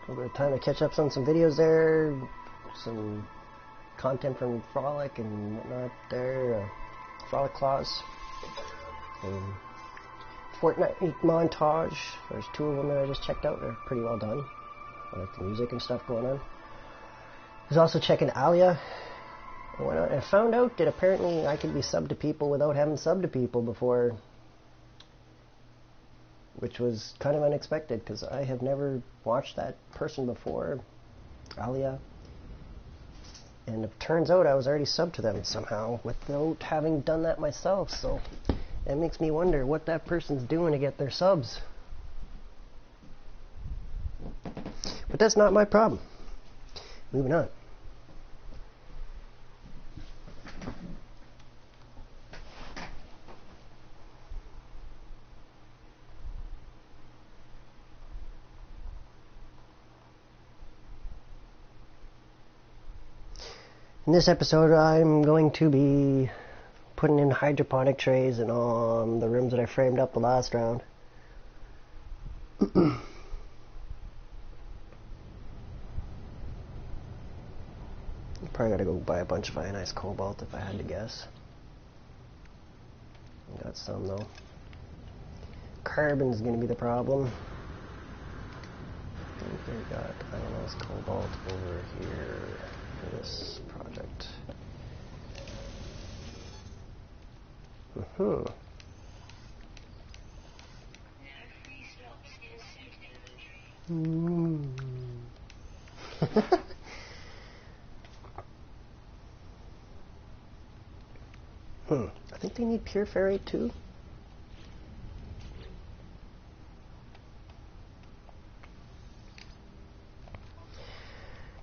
A little bit of time to catch up on some videos there, some content from Frolic and whatnot there, Frolic Claws, Fortnite montage. There's 2 of them that I just checked out. They're pretty well done. I like the music and stuff going on. I was also checking Alia. I found out that apparently I could be subbed to people without having subbed to people before, which was kind of unexpected because I have never watched that person before, Alia. And it turns out I was already subbed to them somehow without having done that myself, so that makes me wonder what that person's doing to get their subs. But that's not my problem. Moving on. In this episode, I'm going to be putting in hydroponic trays and on the rooms that I framed up the last round. Probably gotta go buy a bunch of ionized cobalt if I had to guess. Got some though. Carbon's gonna be the problem. I think we got ionized cobalt over here for this project. I think they need pure ferrite too.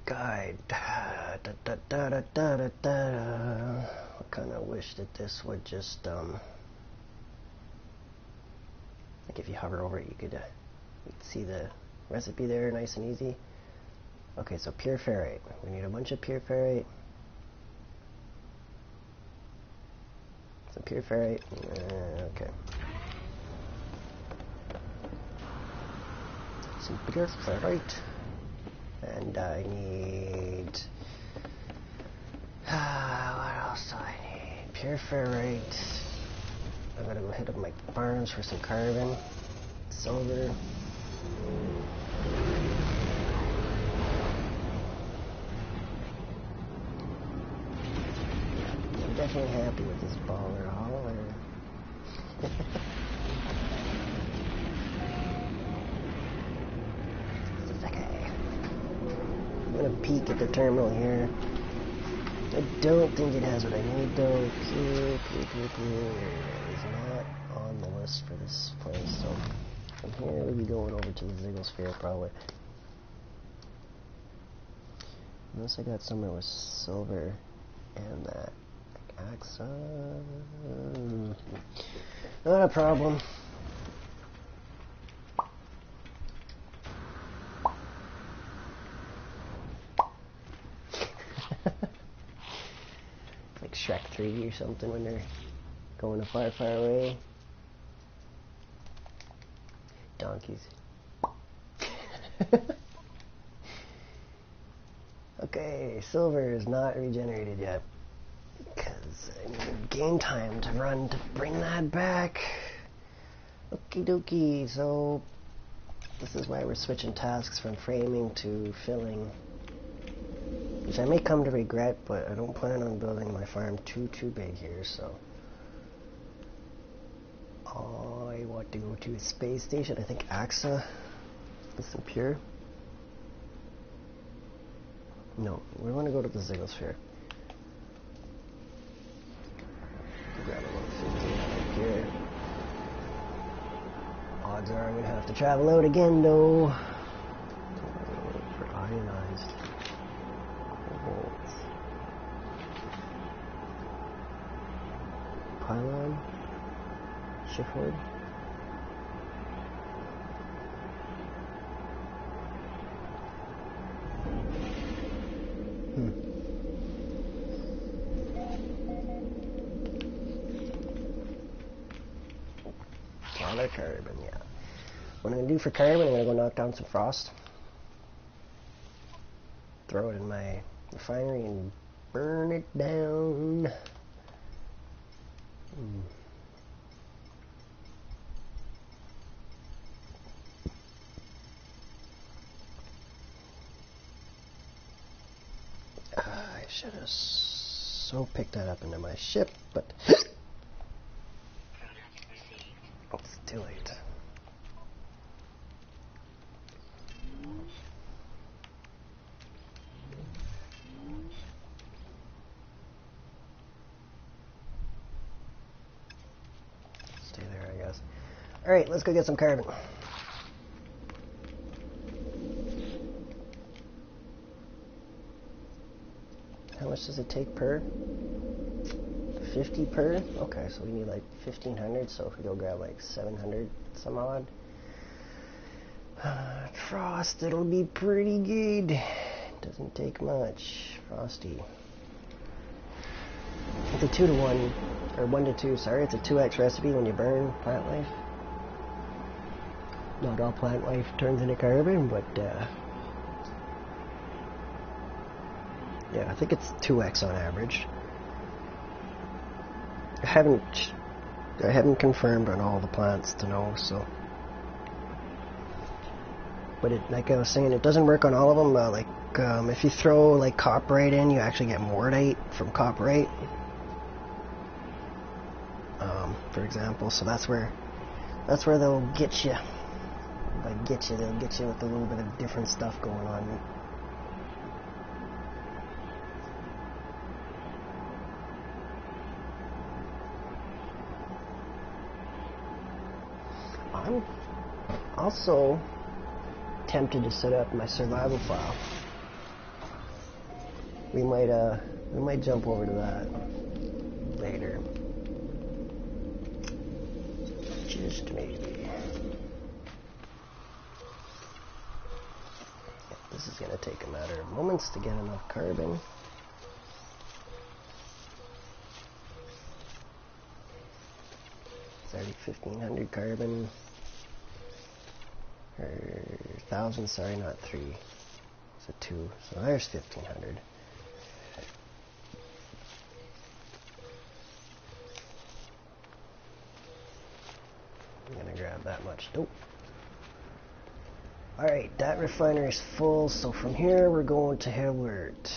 Guide. I kind of wish that this would just like if you hover over it, you could see the recipe there, nice and easy. Okay, so pure ferrite. We need a bunch of pure ferrite. Some pure ferrite. Okay. Some pure ferrite. And I need... what else do I need? Pure ferrite. I gotta go hit up my farms for some carbon. Silver. I'm definitely happy with this baller hauler. I'm gonna peek at the terminal here. I don't think it has what I need though. Pure is not on the list for this place, so from here we'll be going over to the Zigglesphere probably. Unless I got somewhere with silver and that. AXA. Not a problem. Like Shrek 3 or something when they're going to far, far away. Donkeys. Okay, silver is not regenerated yet. Because I need game time to run to bring that back. Okie dokie, so this is why we're switching tasks from framing to filling. Which I may come to regret, but I don't plan on building my farm too big here, so. I want to go to a space station. I think AXA is some pure. No, we want to go to the Zigglesphere. Grab a little 15 right here. Odds are I'm going to have to travel out again though. For ionized. Pylon, shiftwood. Solid carbon, yeah. What I'm gonna do for carbon, I'm gonna go knock down some frost. throw it in my refinery and burn it down. I should have so picked that up into my ship, but it's too late. Stay there, I guess. Alright, let's go get some carbon. How much does it take per? 50 per? Okay, so we need like 1500, so if we go grab like 700 some odd. Frost, it'll be pretty good. Doesn't take much. Frosty. It's a 2 to 1, or 1 to 2, sorry, it's a 2x recipe when you burn plant life. Not all plant life turns into carbon, but yeah, I think it's 2x on average. I haven't confirmed on all the plants to know, so. But it, like I was saying, it doesn't work on all of them. If you throw like copperite in, you actually get mordite from copperite. For example, so that's where they'll get you. They'll get you with a little bit of different stuff going on. I'm also tempted to set up my survival file. We might jump over to that later. Just maybe. This is gonna take a matter of moments to get enough carbon. It's already 1500 carbon. Or 1000, sorry, not 3. It's a 2. So there's 1500. I'm gonna grab that much. Nope. Alright, that refinery is full, so from here we're going to Hilbert.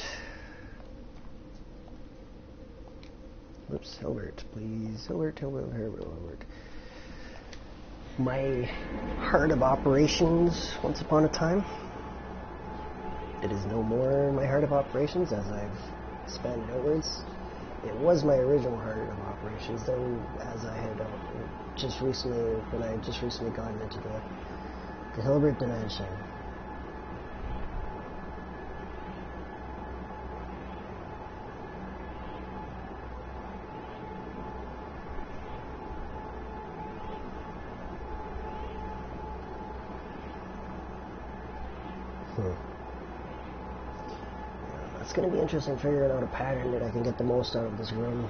Whoops, Hilbert, please. Hilbert. My heart of operations once upon a time. It is no more my heart of operations as I've expanded outwards. It was my original heart of operations, though, as I had just recently, when I just recently gotten into the Hilbert dimension. It's going to be interesting figuring out a pattern that I can get the most out of this room.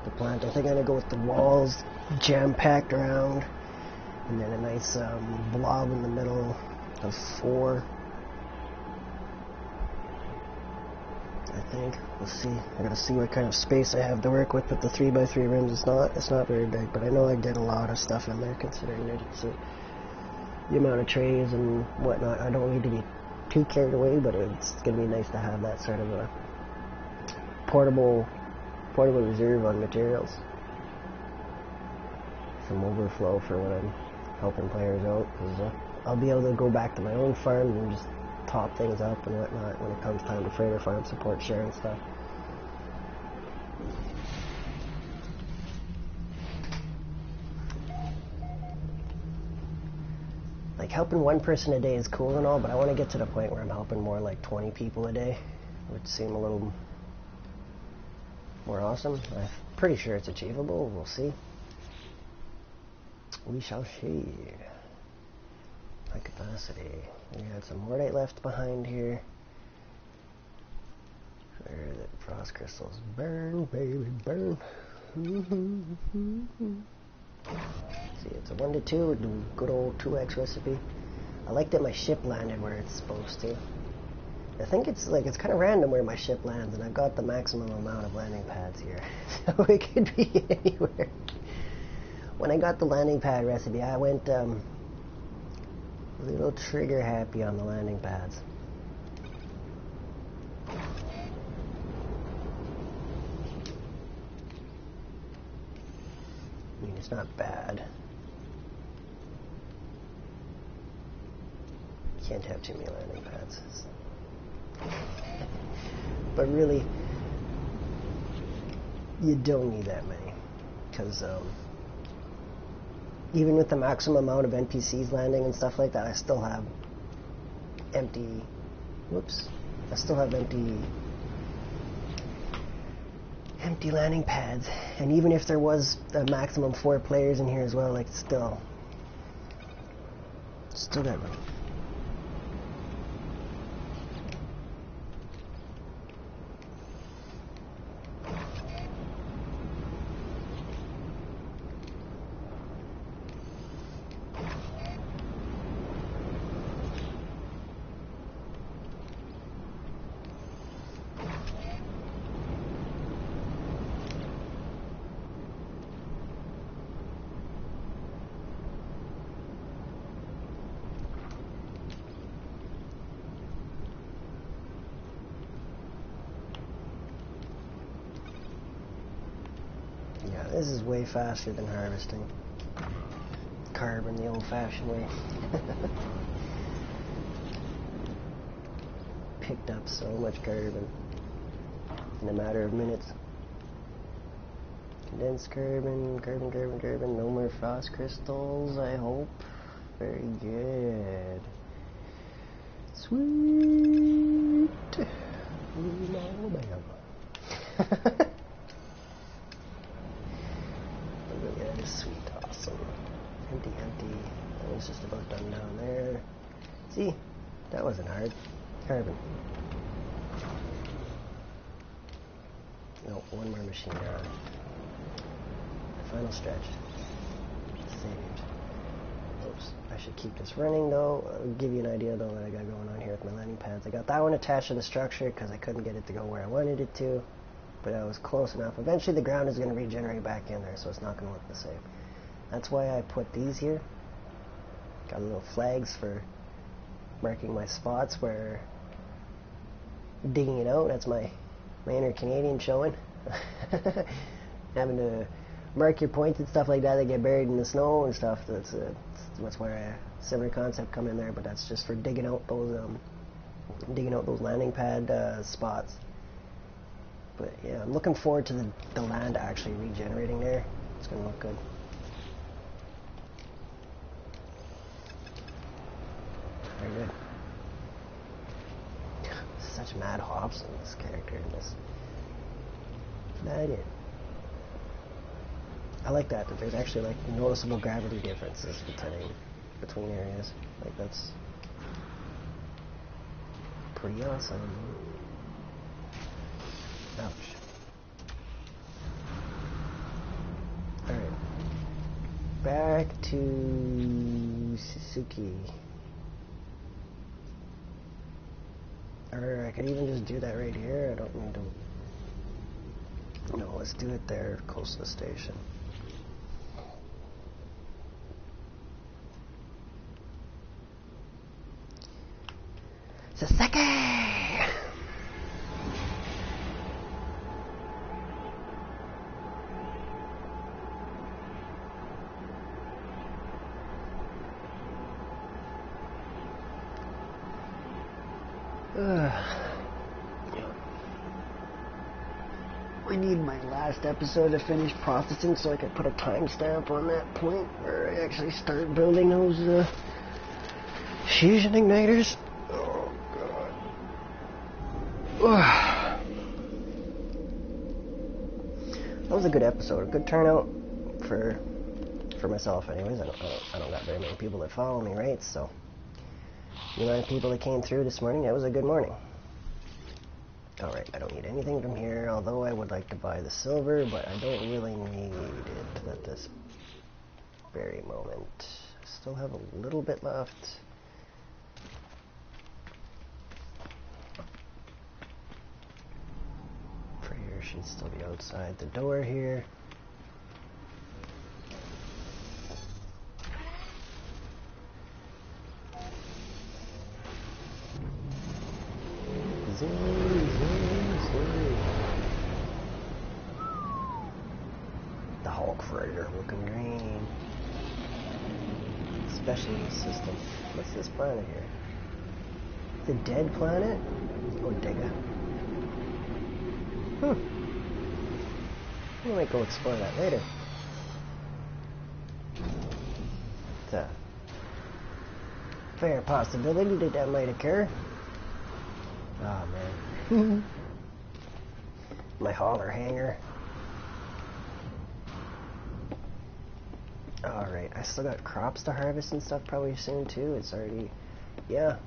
The plant, I think I'm going to go with the walls jam-packed around, and then a nice blob in the middle of 4. I think. We'll see. I got to see what kind of space I have to work with the 3x3 rims. It's not very big, but I know I did a lot of stuff in there considering it's the amount of trays and whatnot. I don't need to be too carried away, but it's going to be nice to have that sort of a portable reserve on materials. Some overflow for when I'm helping players out, because I'll be able to go back to my own farm and just top things up and whatnot when it comes time to freighter farm support share and stuff. Like, helping one person a day is cool and all, but I want to get to the point where I'm helping more like 20 people a day, which seem a little more awesome. I'm pretty sure it's achievable. We'll see. We shall see. High capacity. We had some mordite left behind here. Where the frost crystals burn, baby, burn. See, it's a 1 to 2, good old 2x recipe. I like that my ship landed where it's supposed to. I think it's kind of random where my ship lands, and I've got the maximum amount of landing pads here, so it could be anywhere. When I got the landing pad recipe, I went a little trigger happy on the landing pads. I mean, it's not bad. Can't have too many landing pads. But really, you don't need that many, because even with the maximum amount of NPCs landing and stuff like that, I still have empty, empty landing pads. And even if there was a maximum 4 players in here as well, like still got room. Yeah, this is way faster than harvesting carbon the old-fashioned way. Picked up so much carbon in a matter of minutes. Condensed carbon, no more frost crystals, I hope. Very good. Sweet. Alabama. Yeah, it's sweet, awesome. Empty. That was just about done down there. See, that wasn't hard. Carbon. No, one more machine down. Final stretch. Saved. Oops, I should keep this running though. I'll give you an idea though what I got going on here with my landing pads. I got that one attached to the structure because I couldn't get it to go where I wanted it to. But I was close enough. Eventually the ground is going to regenerate back in there, so it's not going to look the same. That's why I put these here. Got little flags for marking my spots where digging it out. That's my inner Canadian showing. Having to mark your points and stuff like that. They get buried in the snow and stuff. That's where a similar concept come in there. But that's just for digging out those landing pad spots. But yeah, I'm looking forward to the land actually regenerating there. It's going to look good. Very good. Such mad hops in this character in this. Mad in. I like that there's actually like noticeable gravity differences between areas. Like that's pretty awesome. Ouch. Alright. Back to Suzuki. Or I could even just do that right here. I don't need to... No, let's do it there, close to the station. Suzuki! I need my last episode to finish processing so I can put a timestamp on that point where I actually start building those fusion igniters. Oh god. That was a good episode, a good turnout for myself anyways. I don't got very many people that follow me, right? So the amount of people that came through this morning, that was a good morning. Alright, I don't need anything from here, although I would like to buy the silver, but I don't really need it at this very moment. I still have a little bit left. should still be outside the door here. The Hulk freighter looking green. Specialty system. What's this planet here? The dead planet? Oh, Digga. We might go explore that later. It's a fair possibility that that might occur. Oh, man. My hauler hanger. Alright, I still got crops to harvest and stuff probably soon too. It's already... Yeah,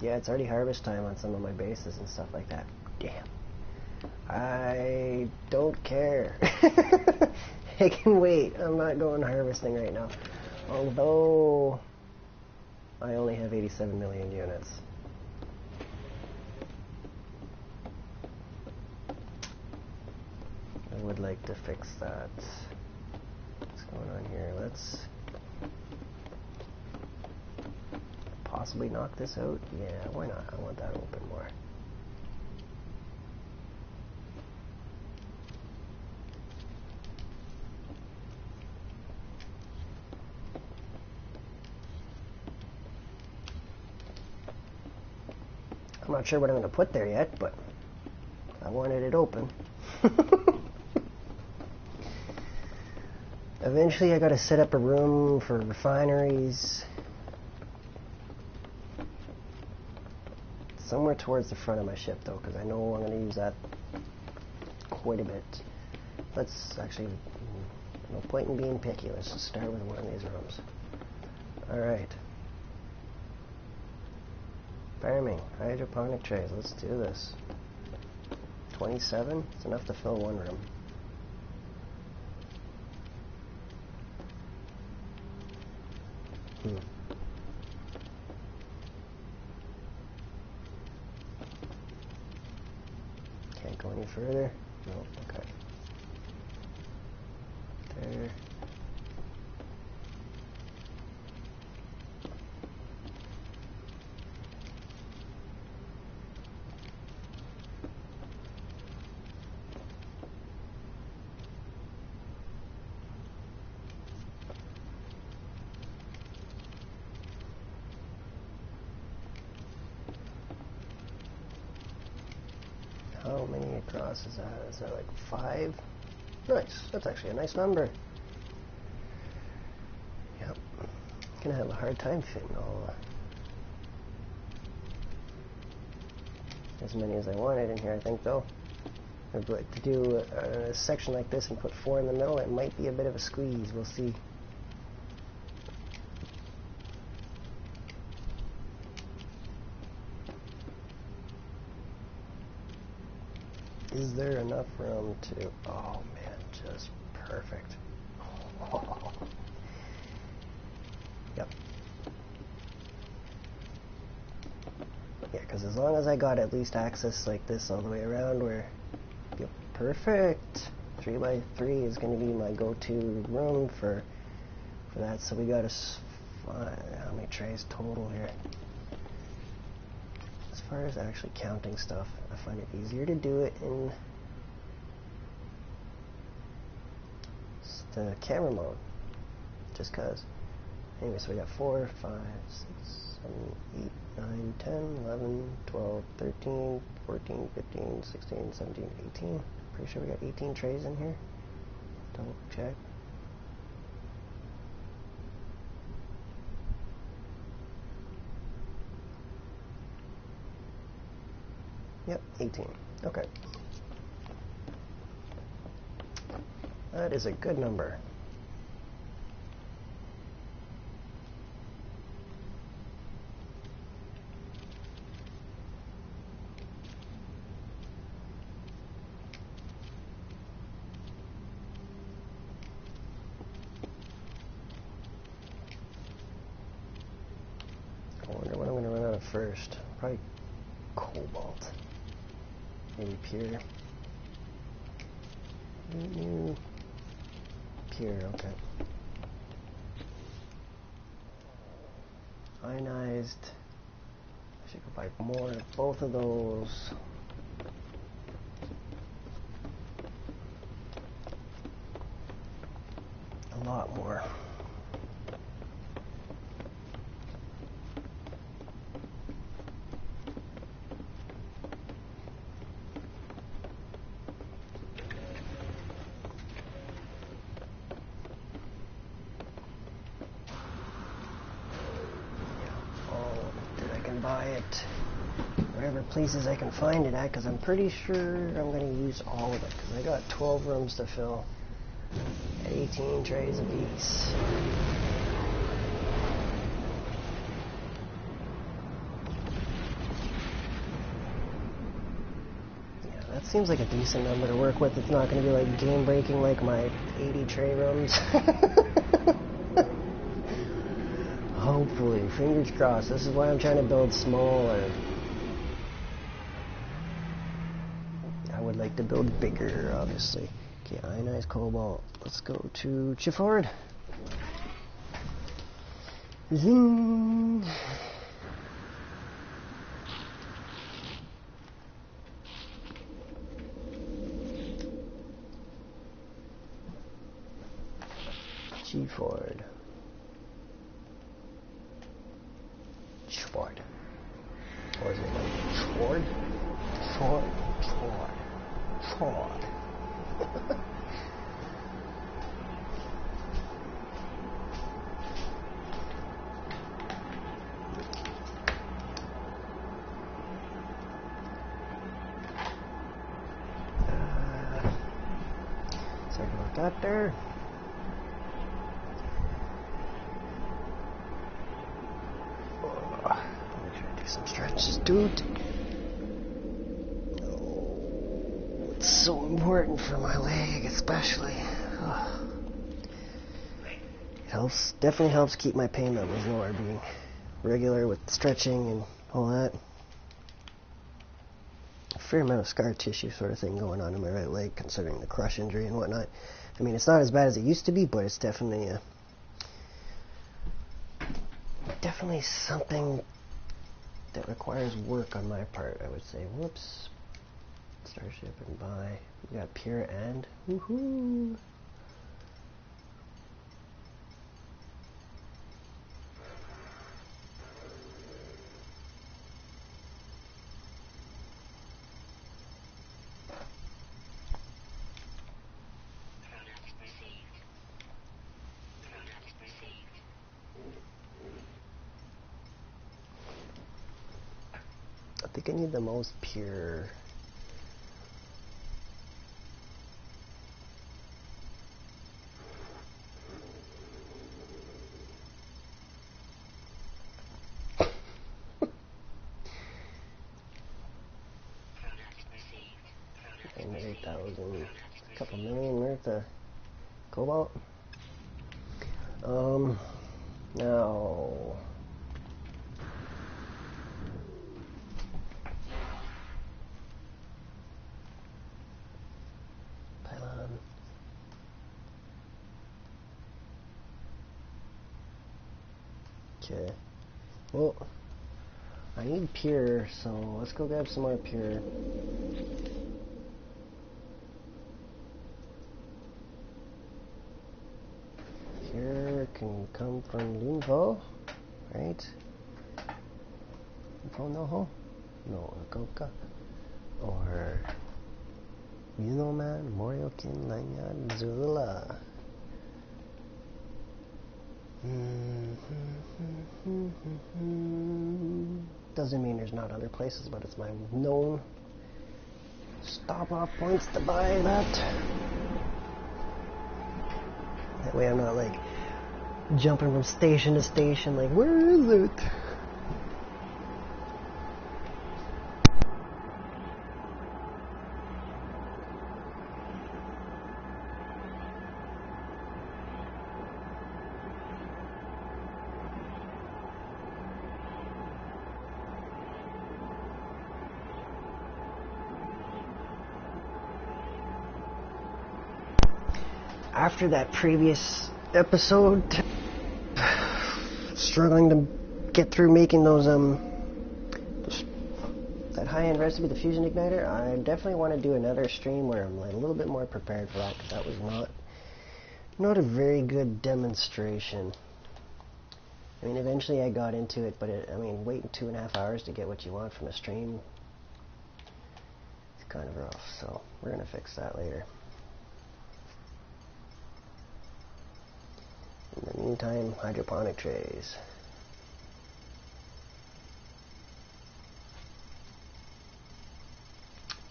it's already harvest time on some of my bases and stuff like that. Damn. I don't care. I can wait. I'm not going harvesting right now. Although I only have 87 million units. I would like to fix that. What's going on here? Let's possibly knock this out. Yeah, why not? I want that open more. I'm not sure what I'm going to put there yet, but I wanted it open. Eventually I got to set up a room for refineries. Somewhere towards the front of my ship though, because I know I'm going to use that quite a bit. Let's actually, no point in being picky. Let's just start with one of these rooms. Alright. Farming, hydroponic trays, let's do this. 27? It's enough to fill one room. Can't go any further? No, okay. There. How many across is that? Is that like 5? Nice. That's actually a nice number. Yep. Gonna have a hard time fitting all as many as I wanted in here, I think, though. I'd like to do a section like this and put 4 in the middle. It might be a bit of a squeeze. We'll see. Is there enough room to... Oh, man, just perfect. Oh. Yep. Yeah, because as long as I got at least access like this all the way around where... Yep, perfect. 3x3 is going to be my go-to room for that. So we got how many trays total here? As far as actually counting stuff, I find it easier to do it in the camera mode, just cause. Anyway, so we got 4, 5, 6, 7, 8, 9, 10, 11, 12, 13, 14, 15, 16, 17, 18. Pretty sure we got 18 trays in here. Double check. Yep, 18. Okay. That is a good number. I wonder what I'm going to run out of first. Probably cobalt. Maybe pure. New pure, okay. Ionized. I should go buy more of both of those. A lot more. Buy it wherever places I can find it at, because I'm pretty sure I'm going to use all of it, because I got 12 rooms to fill at 18 trays apiece. Yeah, that seems like a decent number to work with. It's not going to be like game breaking like my 80 tray rooms. Hopefully, fingers crossed. This is why I'm trying to build smaller. I would like to build bigger, obviously. Okay, ionized cobalt. Let's go to Chifford. Zing! Chifford. Schward. Or is it like Schward? Schward. Schward. Schward. Second look out there. Some stretches, dude. Oh, it's so important for my leg, especially. It helps, definitely helps keep my pain levels lower, being regular with stretching and all that. A fair amount of scar tissue sort of thing going on in my right leg, considering the crush injury and whatnot. I mean, it's not as bad as it used to be, but it's definitely something that requires work on my part, I would say. Whoops. Starship and buy. We got pure and. Woohoo! I think I need the most pure. And 8,000, a couple million worth of cobalt. No. Pylon. Okay. Well, I need pure, so let's go grab some more pure. Pure can come from Lunvo, right? Lunvo Noho? No, Akoka. Or Yunoman, Moriokin, Lanyan, Zula. Doesn't mean there's not other places, but it's my known stop off points to buy that. That way I'm not like jumping from station to station like, where is it? after that previous episode, struggling to get through making those that high-end recipe, the fusion igniter, I definitely want to do another stream where I'm like a little bit more prepared for that, because that was not a very good demonstration. I mean, eventually I got into it, but I mean, waiting 2.5 hours to get what you want from a stream, it's kind of rough, so we're going to fix that later. In the meantime, hydroponic trays.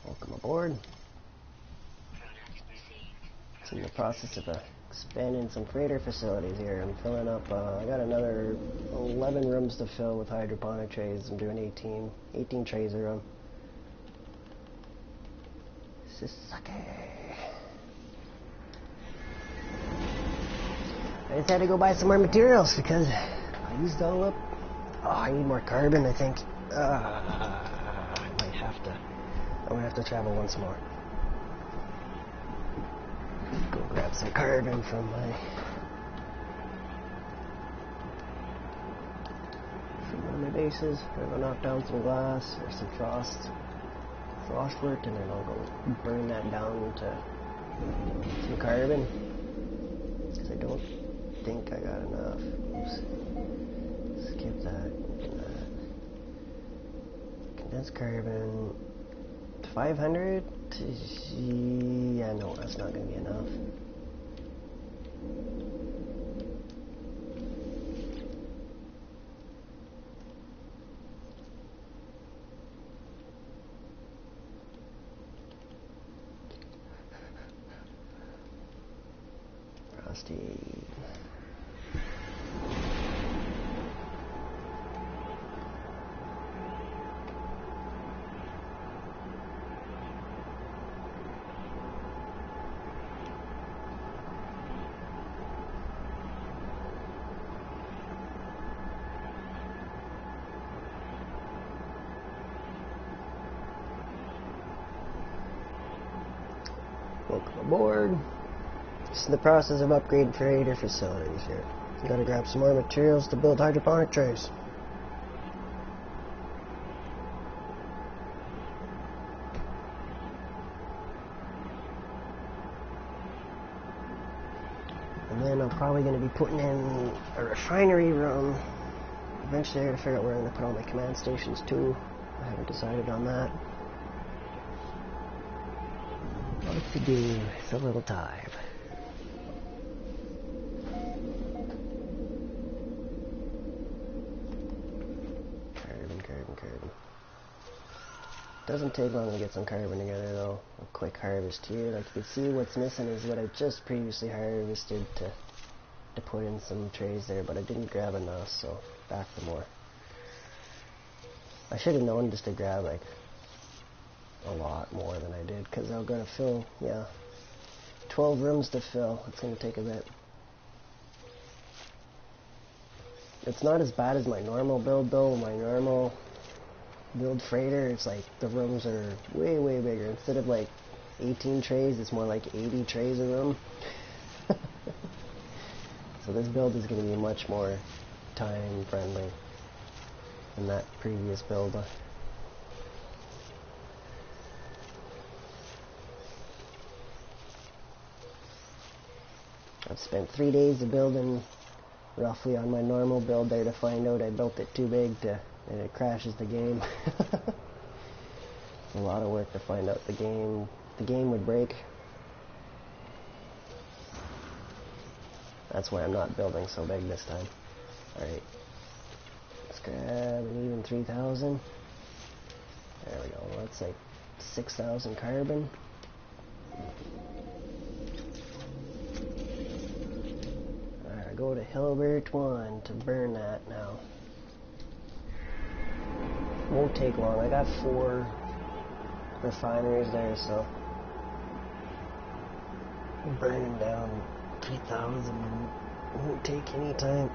Welcome aboard. It's in the process of expanding some freighter facilities here. I'm filling up, I got another 11 rooms to fill with hydroponic trays. I'm doing 18 trays a room. Sasake. I just had to go buy some more materials because I used all up. Oh, I need more carbon, I think. I might have to. I'm gonna have to travel once more. Go grab some carbon from one of my bases. I'm gonna knock down some glass or some frost work, and then I'll go burn that down to some carbon. Because I don't think I got enough. Oops. Skip that. Condensed carbon. 500? Yeah, no, that's not going to be enough. Rusty. Welcome aboard. Just in the process of upgrading freighter facilities here. Gotta grab some more materials to build hydroponic trays. And then I'm probably going to be putting in a refinery room. Eventually I gotta figure out where I'm going to put all my command stations too. I haven't decided on that. What to do? It's a little time. Carbon. Doesn't take long to get some carbon together though. A quick harvest here. Like you can see, what's missing is what I just previously harvested to put in some trays there, but I didn't grab enough, so back for more. I should have known just to grab like a lot more than I did, because I'm going to fill, 12 rooms to fill. It's going to take a bit. It's not as bad as my normal build though. My normal build freighter, it's like the rooms are way bigger. Instead of like 18 trays, it's more like 80 trays a room. So this build is going to be much more time friendly than that previous build. I've spent 3 days of building roughly on my normal build there to find out I built it too big and it crashes the game. It's a lot of work to find out the game would break. That's why I'm not building so big this time. Alright, let's grab an even 3,000. There we go, that's like 6,000 carbon. Alright, go to Hilbert 1 to burn that now. Won't take long. I got 4 refineries there, so burning down 3,000 won't take any time.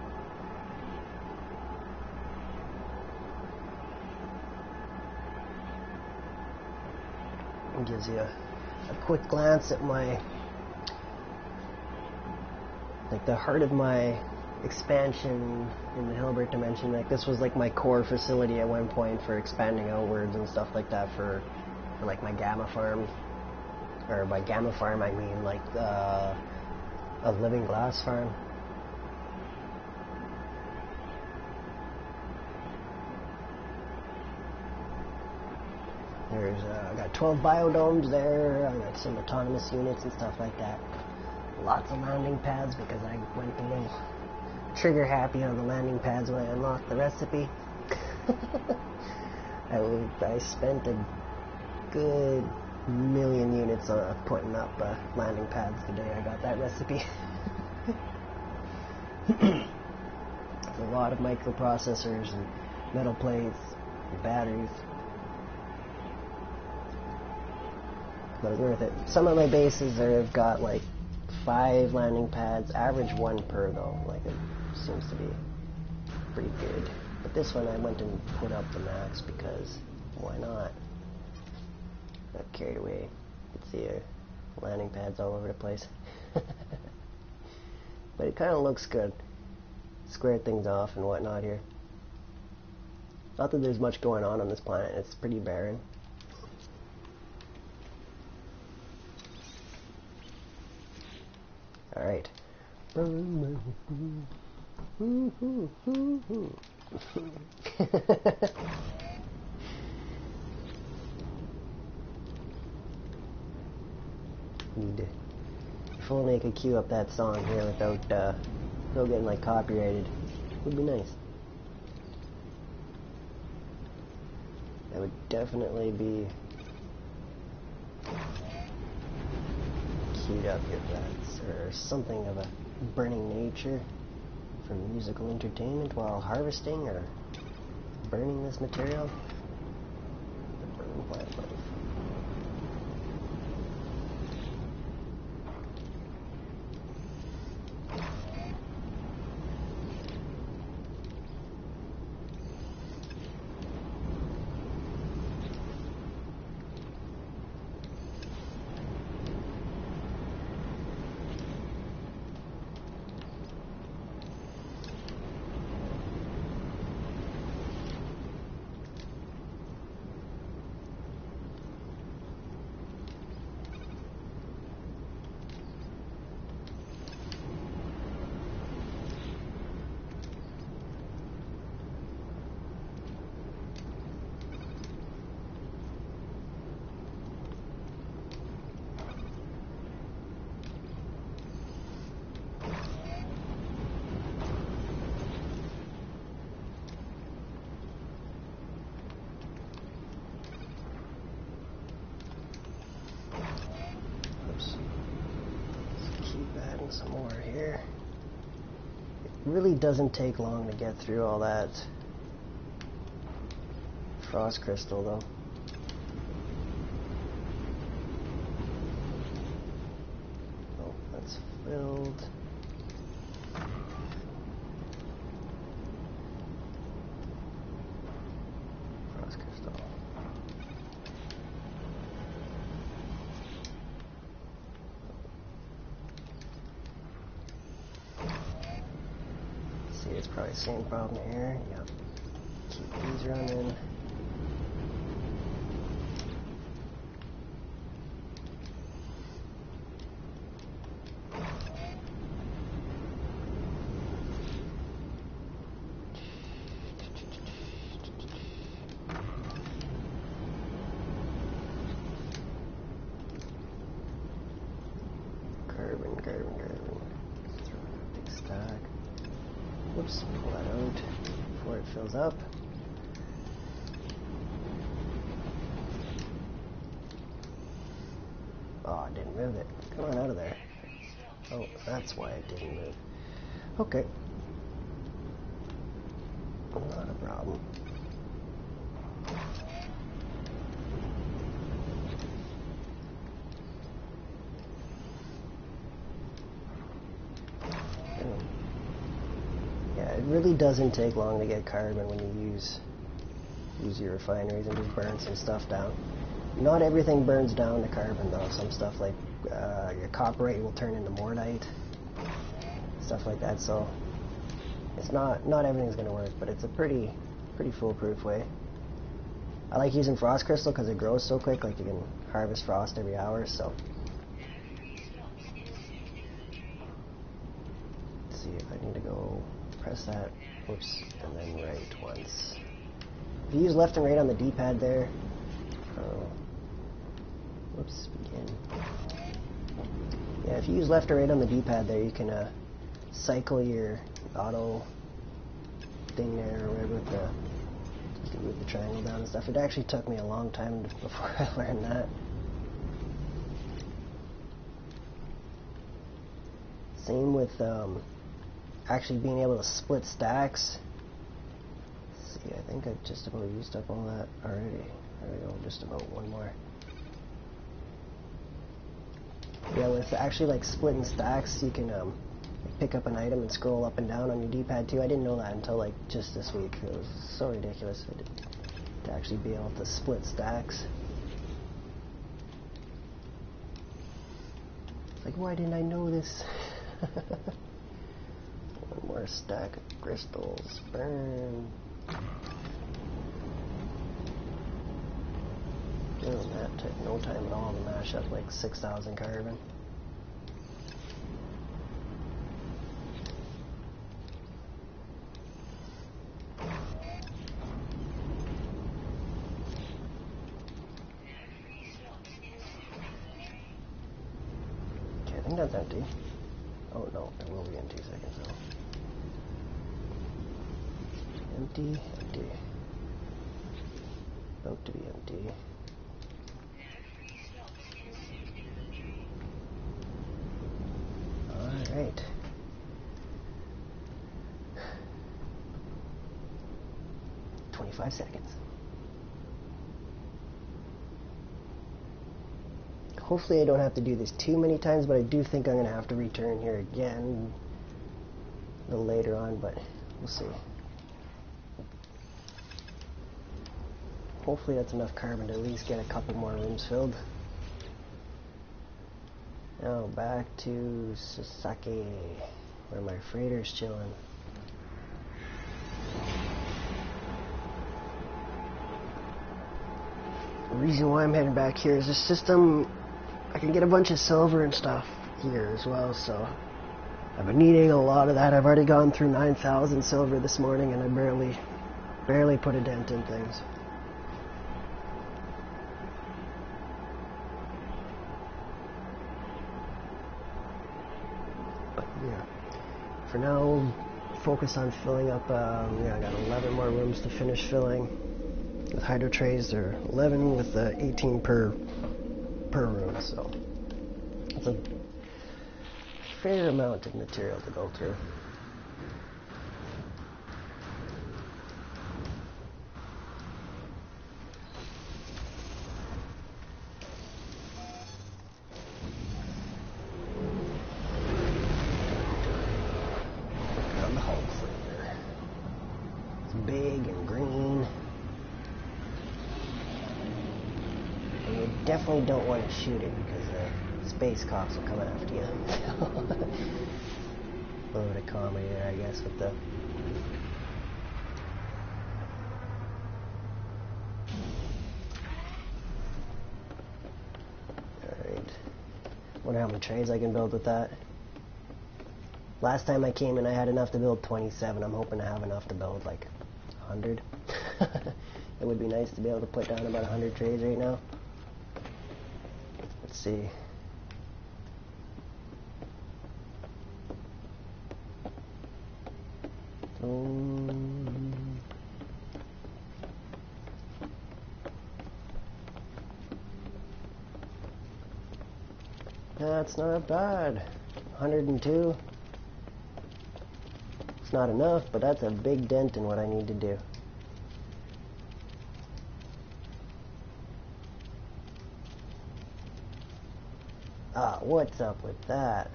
It gives you a quick glance at my like the heart of my expansion in the Hilbert dimension. Like this was like my core facility at one point for expanding outwards and stuff like that for like my gamma farm. Or by gamma farm I mean like a living glass farm. There's I got 12 biodomes there. I got some autonomous units and stuff like that. Lots of landing pads because I went a little trigger happy on the landing pads when I unlocked the recipe. I spent a good million units on putting up landing pads the day I got that recipe. It's a lot of microprocessors and metal plates and batteries. But it's worth it. Some of my bases have got like 5 landing pads, average 1 per though. Like it seems to be pretty good. But this one I went and put up the max because why not? Got carried away. You can see landing pads all over the place. But it kind of looks good. Square things off and whatnot here. Not that there's much going on this planet. It's pretty barren. Alright. If only I could queue up that song here without getting like copyrighted. Would be nice. That would definitely be queued up if that's or something of a burning nature for musical entertainment while harvesting or burning this material. The burn plant life. Some more here. It really doesn't take long to get through all that frost crystal though. Oh, that's filled. Frost crystal. It's probably the same problem here. Yep. Keep these running. Carbon. Big stack. Whoops, pull that out before it fills up. Oh, it didn't move it. Come on out of there. Oh, that's why it didn't move. Okay. Not a problem. It really doesn't take long to get carbon when you use your refineries and just burn some stuff down. Not everything burns down to carbon though. Some stuff like your copperite will turn into mortite. stuff like that, so it's not everything's gonna work, but it's a pretty foolproof way. I like using frost crystal because it grows so quick, like you can harvest frost every hour, so. Let's see if I need to go press that, whoops, and then right once. If you use left and right on the D-pad there, whoops, begin. Yeah, if you use left or right on the D-pad there, you can cycle your auto thing there, or whatever, with the triangle down and stuff. It actually took me a long time before I learned that. Same with actually being able to split stacks. Let's see, I think I've just about used up all that already. There we go, just about one more. Yeah, with actually like splitting stacks, you can pick up an item and scroll up and down on your D-pad too. I didn't know that until like just this week. It was so ridiculous to actually be able to split stacks. It's like, why didn't I know this? One more stack of crystals. Burn. That took no time at all to mash up like 6,000 carbon. Okay, I think that's empty. Oh no, it will be in 2 seconds though. Empty, empty. About to be empty. Alright. "25 seconds. Hopefully I don't have to do this too many times, but I do think I'm going to have to return here again a little later on, but we'll see. Hopefully that's enough carbon to at least get a couple more rooms filled. Now back to Sasaki, where my freighter's chilling. The reason why I'm heading back here is this system, I can get a bunch of silver and stuff here as well, so I've been needing a lot of that. I've already gone through 9,000 silver this morning and I barely put a dent in things. But yeah, for now, focus on filling up, yeah, I got 11 more rooms to finish filling. With hydro trays, they're 11 with 18 per room, so it's a fair amount of material to go through. Look on the hull flavor. It's big and green. And you definitely don't want to shoot it because space cops will come after you. A little bit of comedy there, I guess, with the... Alright. Wonder how many trays I can build with that. Last time I came in, I had enough to build 27. I'm hoping to have enough to build like 100. It would be nice to be able to put down about 100 trays right now. Let's see. That's not bad. 102. It's not enough, but that's a big dent in what I need to do. Ah, what's up with that?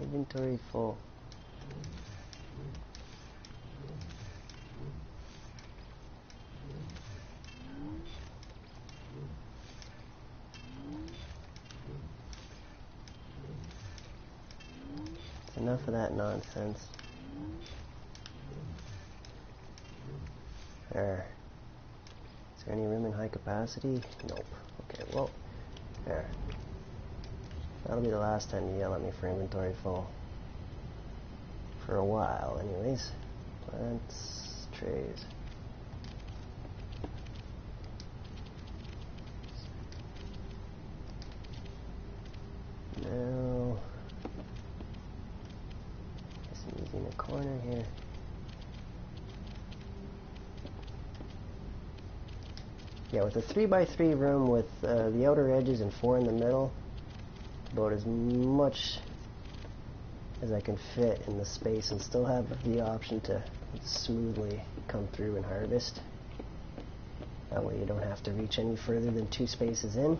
Inventory full. enough of that nonsense. There. Is there any room in high capacity? Nope. Okay, well, there. That'll be the last time you yell at me for inventory full. For a while, anyways. Plants, trays. Now, just easy in the corner here. Yeah, with a 3x3 room with the outer edges and 4 in the middle, about as much as I can fit in the space and still have the option to smoothly come through and harvest. That way you don't have to reach any further than 2 spaces in.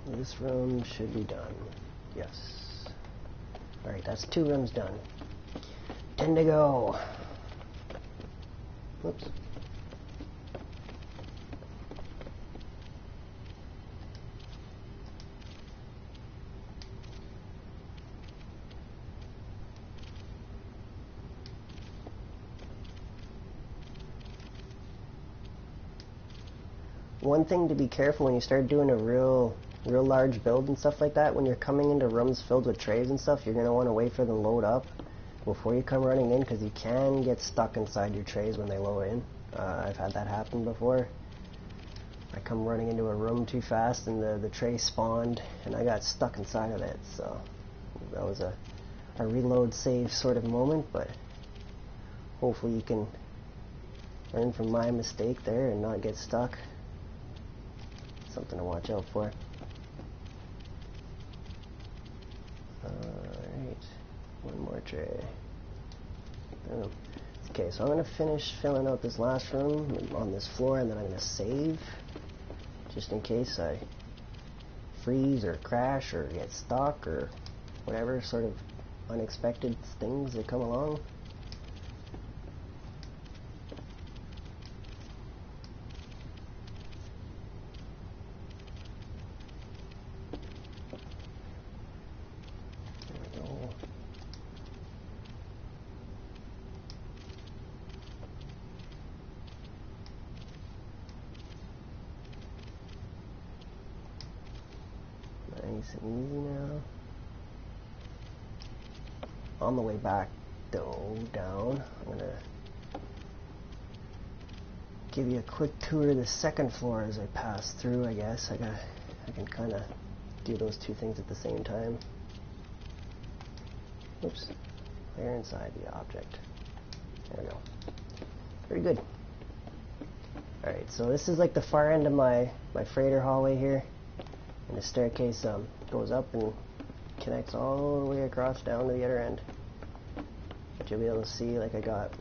This room should be done. Yes. Alright, that's 2 rooms done. 10 to go. Whoops. One thing to be careful when you start doing a real large build and stuff like that, when you're coming into rooms filled with trays and stuff, you're going to want to wait for them to load up before you come running in, because you can get stuck inside your trays when they load in. I've had that happen before. I come running into a room too fast and the tray spawned and I got stuck inside of it, so that was a reload save sort of moment, but hopefully you can learn from my mistake there and not get stuck. Something to watch out for. Alright, one more tray. Oh. Okay, so I'm going to finish filling out this last room on this floor, and then I'm going to save, just in case I freeze or crash or get stuck or whatever sort of unexpected things that come along. Nice and easy now. On the way back though, down, I'm gonna give you a quick tour of the second floor as I pass through, I guess. I can kinda do those two things at the same time. Oops. Clear inside the object. There we go. Pretty good. Alright, so this is like the far end of my freighter hallway here. And the staircase goes up and connects all the way across down to the other end. But you'll be able to see, like, I got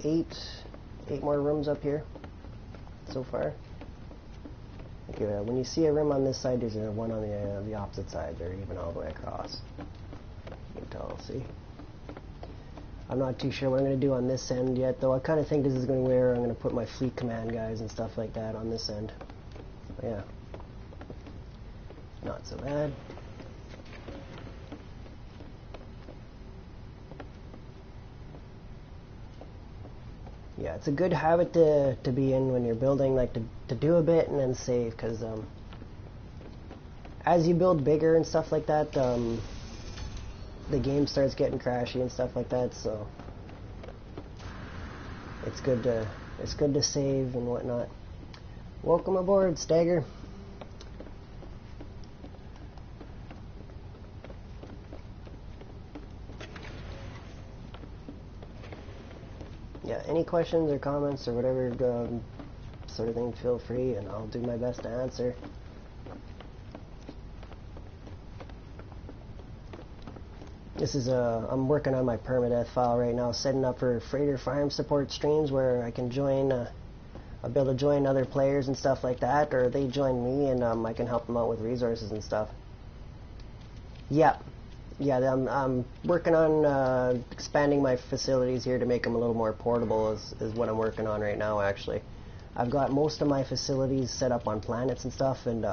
8 more rooms up here so far. Okay, when you see a room on this side, there's one on the opposite side. They're even all the way across. You can tell, see? I'm not too sure what I'm going to do on this end yet, though. I kind of think this is going to be where I'm going to put my fleet command guys and stuff like that on this end. But yeah. Not so bad. Yeah, it's a good habit to be in when you're building, like to do a bit and then save, because as you build bigger and stuff like that, the game starts getting crashy and stuff like that. So it's good to save and whatnot. Welcome aboard, Stagger. Yeah, any questions or comments or whatever sort of thing, feel free, and I'll do my best to answer. This is I'm working on my PermaDeath file right now, setting up for freighter farm support streams where I can join, I'll be able to join other players and stuff like that, or they join me and I can help them out with resources and stuff. Yeah. Yeah, I'm working on expanding my facilities here to make them a little more portable is what I'm working on right now, actually. I've got most of my facilities set up on planets and stuff, and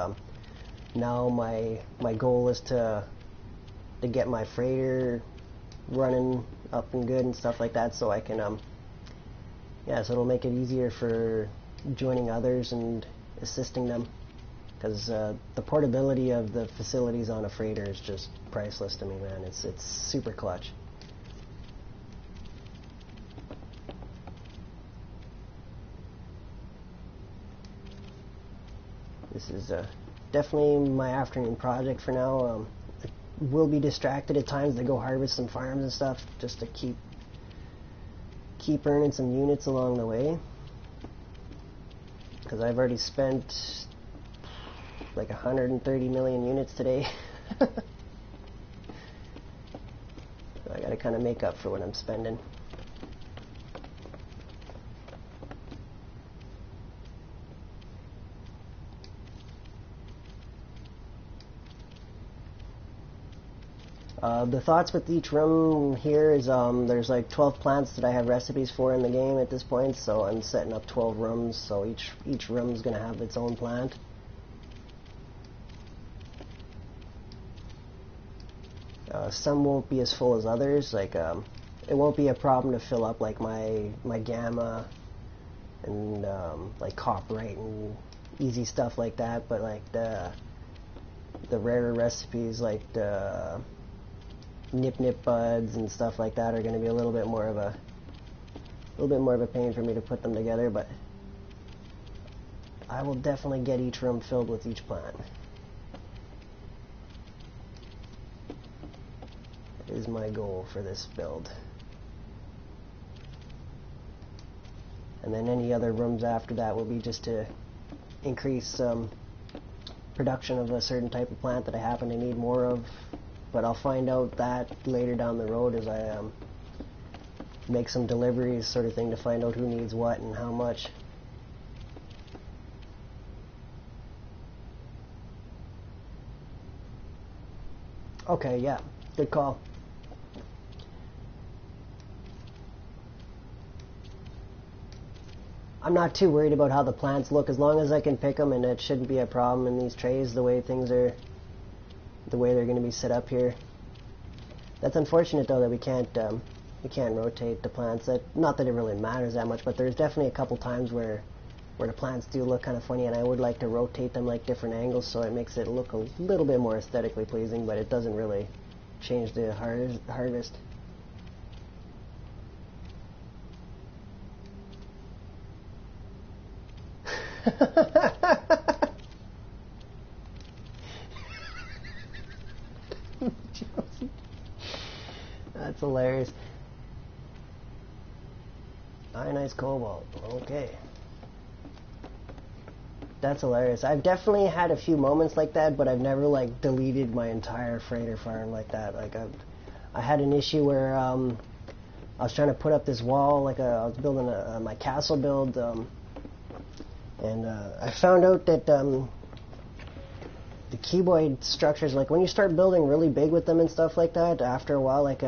now my goal is to get my freighter running up and good and stuff like that, so I can yeah, so it'll make it easier for joining others and assisting them, because the portability of the facilities on a freighter is just priceless to me, man. It's super clutch. This is definitely my afternoon project for now. I will be distracted at times to go harvest some farms and stuff, just to keep earning some units along the way, because I've already spent like 130 million units today. So I gotta kind of make up for what I'm spending. The thoughts with each room here is there's like 12 plants that I have recipes for in the game at this point, so I'm setting up 12 rooms, so each room is going to have its own plant. Some won't be as full as others, like it won't be a problem to fill up like my gamma and like copyright and easy stuff like that, but like the rarer recipes like the nip buds and stuff like that are going to be a little bit more of a pain for me to put them together, but I will definitely get each room filled with each plant. That is my goal for this build. And then any other rooms after that will be just to increase production of a certain type of plant that I happen to need more of. But I'll find out that later down the road as I make some deliveries sort of thing, to find out who needs what and how much. Okay, yeah, good call. I'm not too worried about how the plants look, as long as I can pick them, and it shouldn't be a problem in these trays the way things are, the way they're going to be set up here. That's unfortunate though that we can't rotate the plants. Not that it really matters that much, but there's definitely a couple times where the plants do look kind of funny, and I would like to rotate them like different angles so it makes it look a little bit more aesthetically pleasing, but it doesn't really change the harvest. That's hilarious. Ionized cobalt. Okay. That's hilarious. I've definitely had a few moments like that, but I've never like deleted my entire freighter farm like that. Like I had an issue where I was trying to put up this wall, like I was building my castle build, and I found out that the cuboid structures, like when you start building really big with them and stuff like that, after a while, like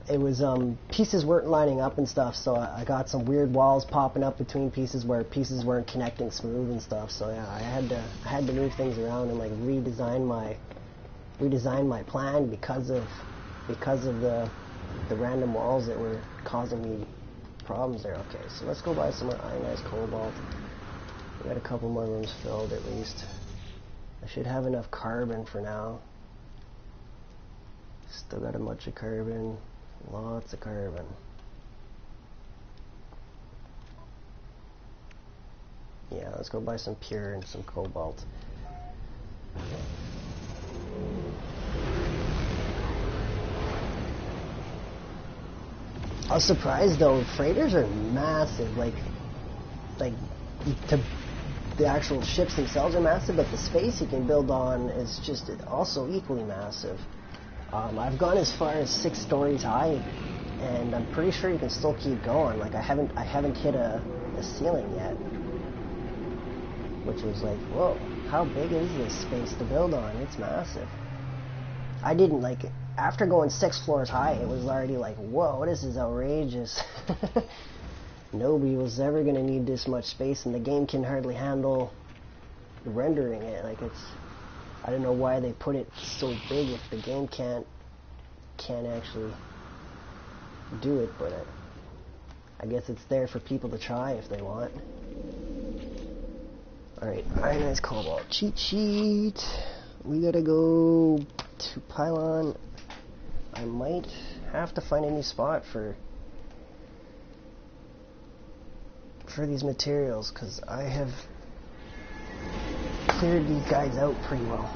it was pieces weren't lining up and stuff, so I got some weird walls popping up between pieces where pieces weren't connecting smooth and stuff. So yeah, I had to move things around and like redesign my plan because of the random walls that were causing me problems there. Okay, so let's go buy some more ionized cobalt. We got a couple more rooms filled at least. I should have enough carbon for now. Still got a bunch of carbon. Lots of carbon. Yeah, let's go buy some pure and some cobalt. I was surprised though, freighters are massive, like the actual ships themselves are massive, but the space you can build on is just also equally massive. I've gone as far as 6 stories high, and I'm pretty sure you can still keep going. Like I haven't hit a ceiling yet, which was like, whoa, how big is this space to build on? It's massive. I didn't like it. After going 6 floors high, it was already like, whoa, this is outrageous. Nobody was ever going to need this much space, and the game can hardly handle rendering it. Like it's, I don't know why they put it so big if the game can't actually do it, but I guess it's there for people to try if they want. Alright, ionized cobalt cheat sheet. We gotta go to pylon. I might have to find a new spot for these materials, because I have cleared these guys out pretty well.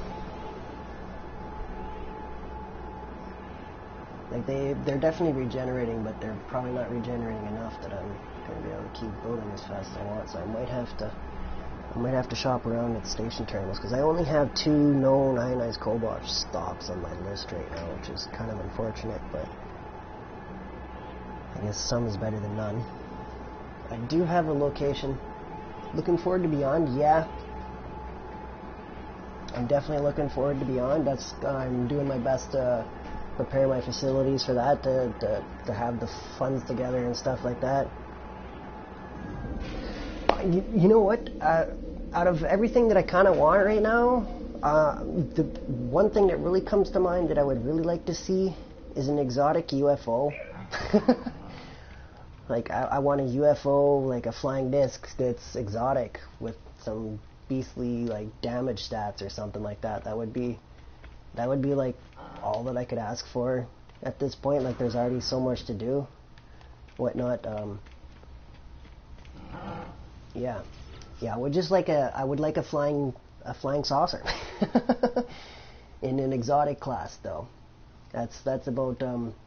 Like they're definitely regenerating, but they're probably not regenerating enough that I'm gonna be able to keep building as fast as I want. So I might have to shop around at station terminals, because I only have 2 known ionized cobalt stocks on my list right now, which is kind of unfortunate, but I guess some is better than none. I do have a location. Looking forward to Beyond, yeah. I'm definitely looking forward to Beyond. I'm doing my best to prepare my facilities for that, to have the funds together and stuff like that. You know what? Out of everything that I kind of want right now, the one thing that really comes to mind that I would really like to see is an exotic UFO. Like, I want a UFO, like a flying disc that's exotic with some beastly, like, damage stats or something like that. That would be like all that I could ask for at this point. Like, there's already so much to do, whatnot. Yeah, I would like a flying saucer in an exotic class, though. That's about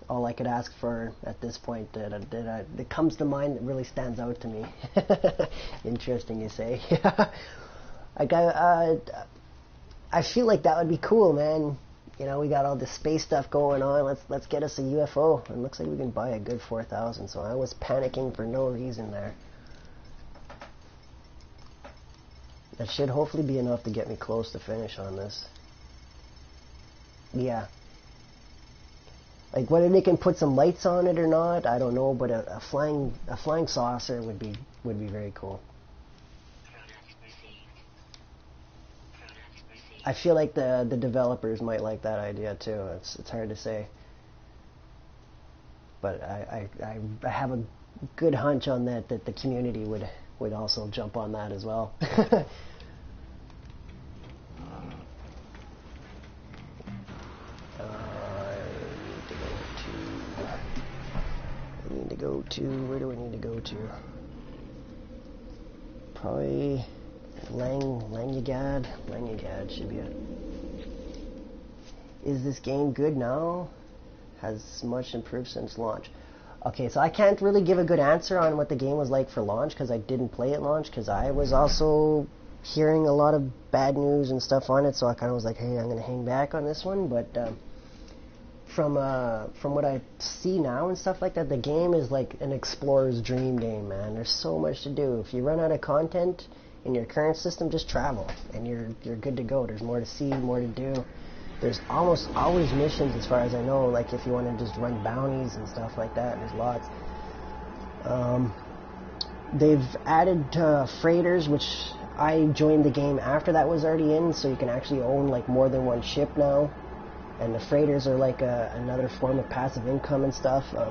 all I could ask for at this point that comes to mind, that really stands out to me. Interesting, you say? Like I feel like that would be cool, man. You know, we got all this space stuff going on. Let's get us a UFO. It looks like we can buy a good 4,000. So I was panicking for no reason there. That should hopefully be enough to get me close to finish on this. Yeah. Like whether they can put some lights on it or not, I don't know. But a flying saucer would be very cool. I feel like the developers might like that idea too. It's hard to say, but I have a good hunch on that the community would also jump on that as well. Where do I need to go to? Probably Langyagad should be it. Is this game good now? Has much improved since launch? Okay, so I can't really give a good answer on what the game was like for launch, because I didn't play at launch, because I was also hearing a lot of bad news and stuff on it, so I kind of was like, hey, I'm going to hang back on this one. But from what I see now and stuff like that, the game is like an explorer's dream game, man. There's so much to do. If you run out of content in your current system, just travel, and you're good to go. There's more to see, more to do. There's almost always missions, as far as I know, like if you want to just run bounties and stuff like that, there's lots. They've added freighters, which I joined the game after that was already in, so you can actually own like more than one ship now. And the freighters are like another form of passive income and stuff. What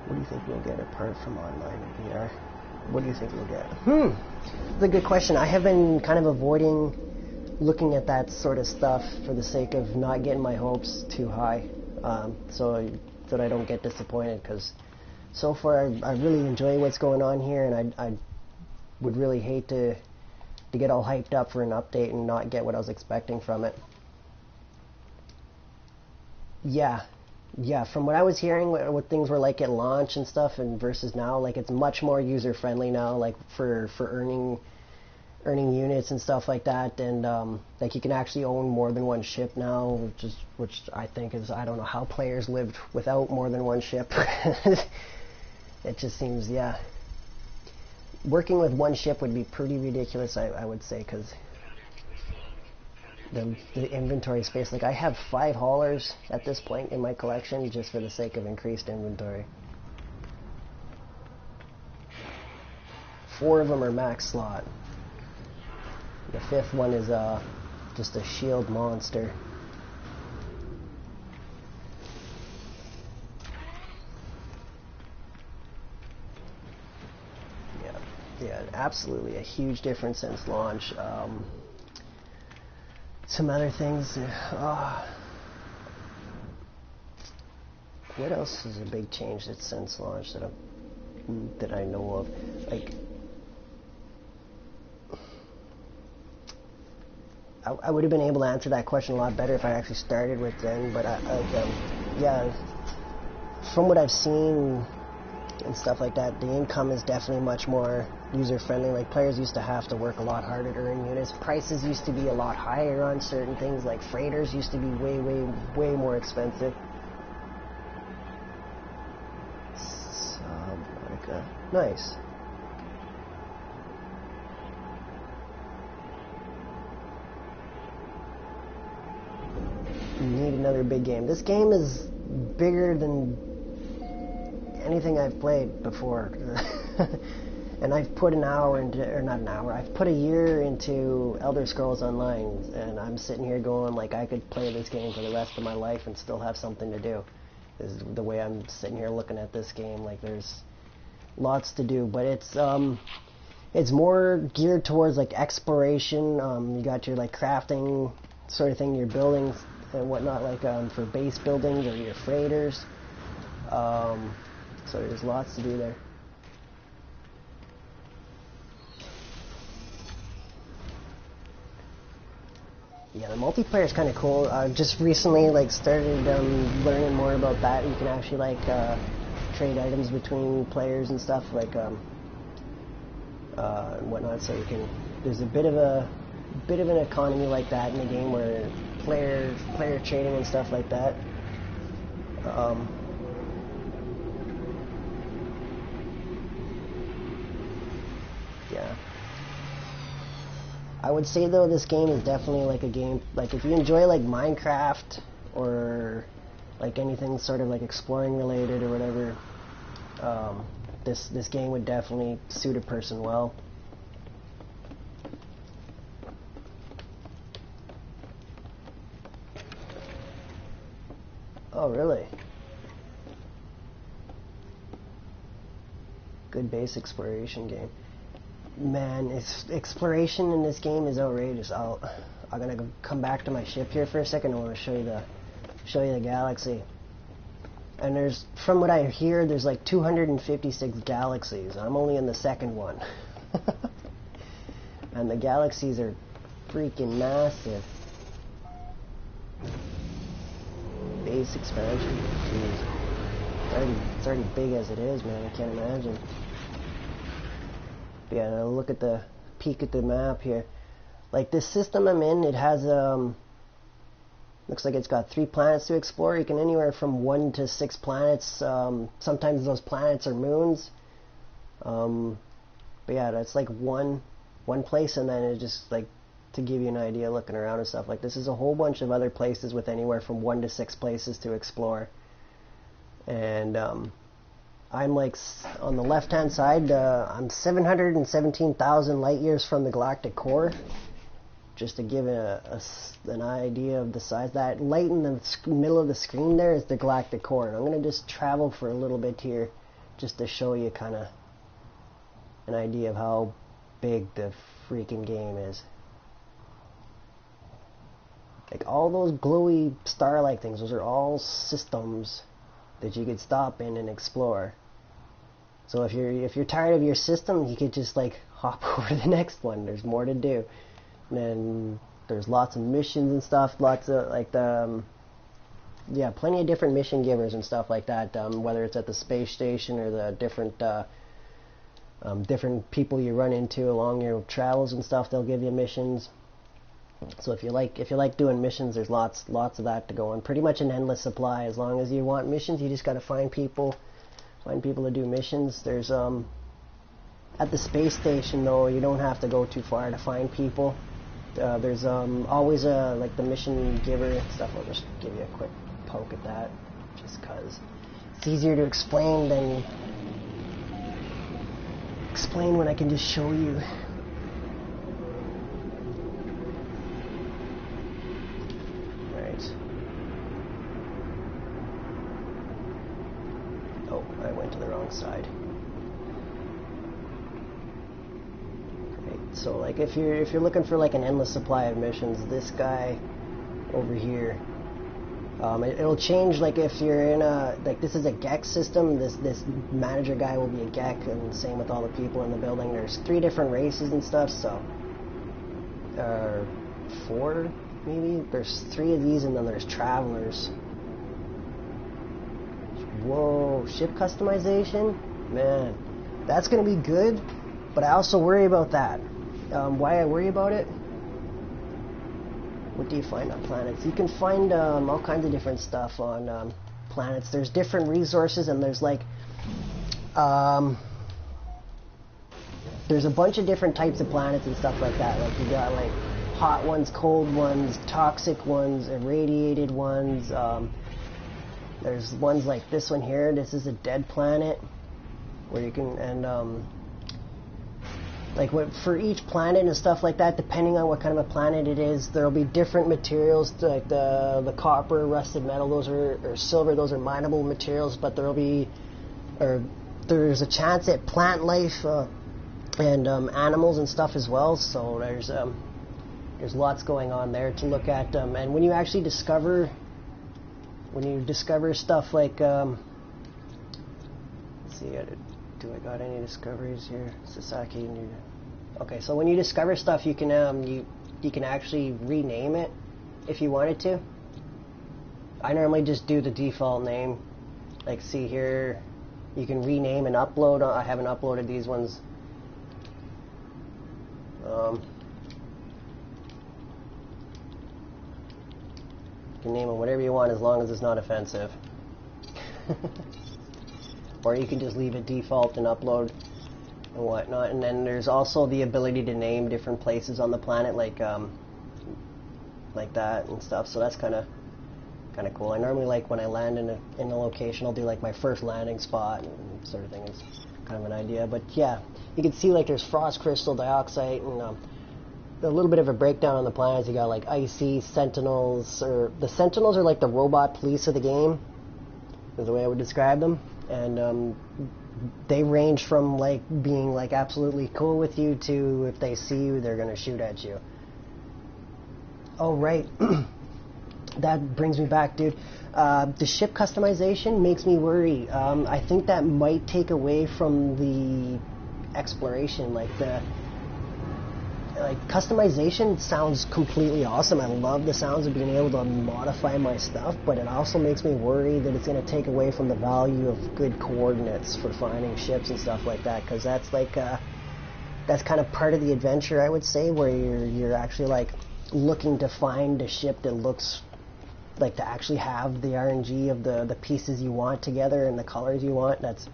do you think we'll get apart from online and VR? What do you think we'll get? That's a good question. I have been kind of avoiding looking at that sort of stuff for the sake of not getting my hopes too high, so that I don't get disappointed, because so far I really enjoy what's going on here, and I would really hate to get all hyped up for an update and not get what I was expecting from it. Yeah, from what I was hearing, what things were like at launch and stuff, and versus now, like it's much more user friendly now, like for earning units and stuff like that, and like you can actually own more than one ship now, which I think is, I don't know how players lived without more than one ship. It just seems, yeah, working with one ship would be pretty ridiculous, I would say, because the inventory space, like I have 5 haulers at this point in my collection just for the sake of increased inventory. 4 of them are max slot. The 5th one is just a shield monster. Yeah, absolutely a huge difference since launch. Some other things. What else is a big change that's since launch that I know of? Like, I would have been able to answer that question a lot better if I actually started with then. But yeah, from what I've seen and stuff like that, the income is definitely much more user-friendly. Like, players used to have to work a lot harder to earn units. Prices used to be a lot higher on certain things. Like, freighters used to be way more expensive. Subnautica. Nice. Need another big game. This game is bigger than anything I've played before. And I've put an hour into, or not an hour, I've put a year into Elder Scrolls Online, and I'm sitting here going like I could play this game for the rest of my life and still have something to do. Is the way I'm sitting here looking at this game. Like, there's lots to do, but it's more geared towards like exploration. You got your like crafting sort of thing, your buildings and whatnot, like for base buildings or your freighters. So there's lots to do there. Yeah, the multiplayer is kind of cool. Just recently, like, started learning more about that. You can actually like trade items between players and stuff, like and whatnot. So you can. There's a bit of an economy like that in the game where player trading and stuff like that. Yeah. I would say though this game is definitely like a game, like if you enjoy like Minecraft or like anything sort of like exploring related or whatever, this game would definitely suit a person well. Oh really? Good base exploration game. Man, exploration in this game is outrageous. I'm gonna come back to my ship here for a second. I want to show you the galaxy. And there's, from what I hear, there's like 256 galaxies. I'm only in the second one, and the galaxies are freaking massive. Base expansion, jeez, it's already big as it is, man. I can't imagine. Yeah, now look at the peek at the map here. Like this system I'm in, it has looks like it's got 3 planets to explore. You can anywhere from 1 to 6 planets. Sometimes those planets are moons. But yeah, that's like one place, and then it just like to give you an idea, looking around and stuff. Like this is a whole bunch of other places with anywhere from 1 to 6 places to explore. And I'm like on the left hand side, I'm 717,000 light years from the galactic core. Just to give an idea of the size. That light in the middle of the screen there is the galactic core. And I'm going to just travel for a little bit here just to show you kind of an idea of how big the freaking game is. Like all those glowy star-like things, those are all systems that you could stop in and explore. So if you're tired of your system, you could just like hop over to the next one. There's more to do. And then there's lots of missions and stuff. Lots of like yeah, plenty of different mission givers and stuff like that. Whether it's at the space station or the different people you run into along your travels and stuff, they'll give you missions. So if you like doing missions, there's lots of that to go on. Pretty much an endless supply. As long as you want missions, you just got to find people to do missions. There's at the space station though, you don't have to go too far to find people. There's always like the mission giver and stuff. I'll just give you a quick poke at that, just cause it's easier to explain when I can just show you. Oh, I went to the wrong side. Right. So like if you're looking for like an endless supply of missions, this guy over here, it'll change. Like if you're in a, like this is a GEC system, this manager guy will be a GEC, and same with all the people in the building. There's 3 different races and stuff, so 4 maybe. There's 3 of these, and then there's travelers. Whoa, ship customization, man, that's gonna be good. But I also worry about that. Why I worry about it? What do you find on planets? You can find all kinds of different stuff on planets. There's different resources, and there's like there's a bunch of different types of planets and stuff like that. Like you got like hot ones, cold ones, toxic ones, irradiated ones. There's ones like this one here. This is a dead planet where you can, and like for each planet and stuff like that, depending on what kind of a planet it is, there'll be different materials, like the copper, rusted metal, those are, or silver, those are mineable materials, but there's a chance at plant life and animals and stuff as well, so there's lots going on there to look at, and when you actually discover stuff like, let's see, do I got any discoveries here? Sasaki. Okay, so when you discover stuff, you can actually rename it if you wanted to. I normally just do the default name. Like, see here, you can rename and upload. I haven't uploaded these ones. You can name them whatever you want as long as it's not offensive. Or you can just leave it default and upload and whatnot. And then there's also the ability to name different places on the planet, like that and stuff. So that's kind of cool. I normally, like, when I land in a location, I'll do like my first landing spot and sort of thing. It's kind of an idea. But yeah, you can see like there's frost crystal, dioxide, and a little bit of a breakdown on the planets. You got like icy sentinels, or the sentinels are like the robot police of the game, is the way I would describe them. And they range from like being like absolutely cool with you to, if they see you, they're gonna shoot at you. Oh right, that brings me back, dude. The ship customization makes me worry. I think that might take away from the exploration. Like customization sounds completely awesome. I love the sounds of being able to modify my stuff, but it also makes me worry that it's going to take away from the value of good coordinates for finding ships and stuff like that, because that's like that's kind of part of the adventure, I would say, where you're actually like looking to find a ship that looks like to actually have the RNG of the pieces you want together and the colors you want. That's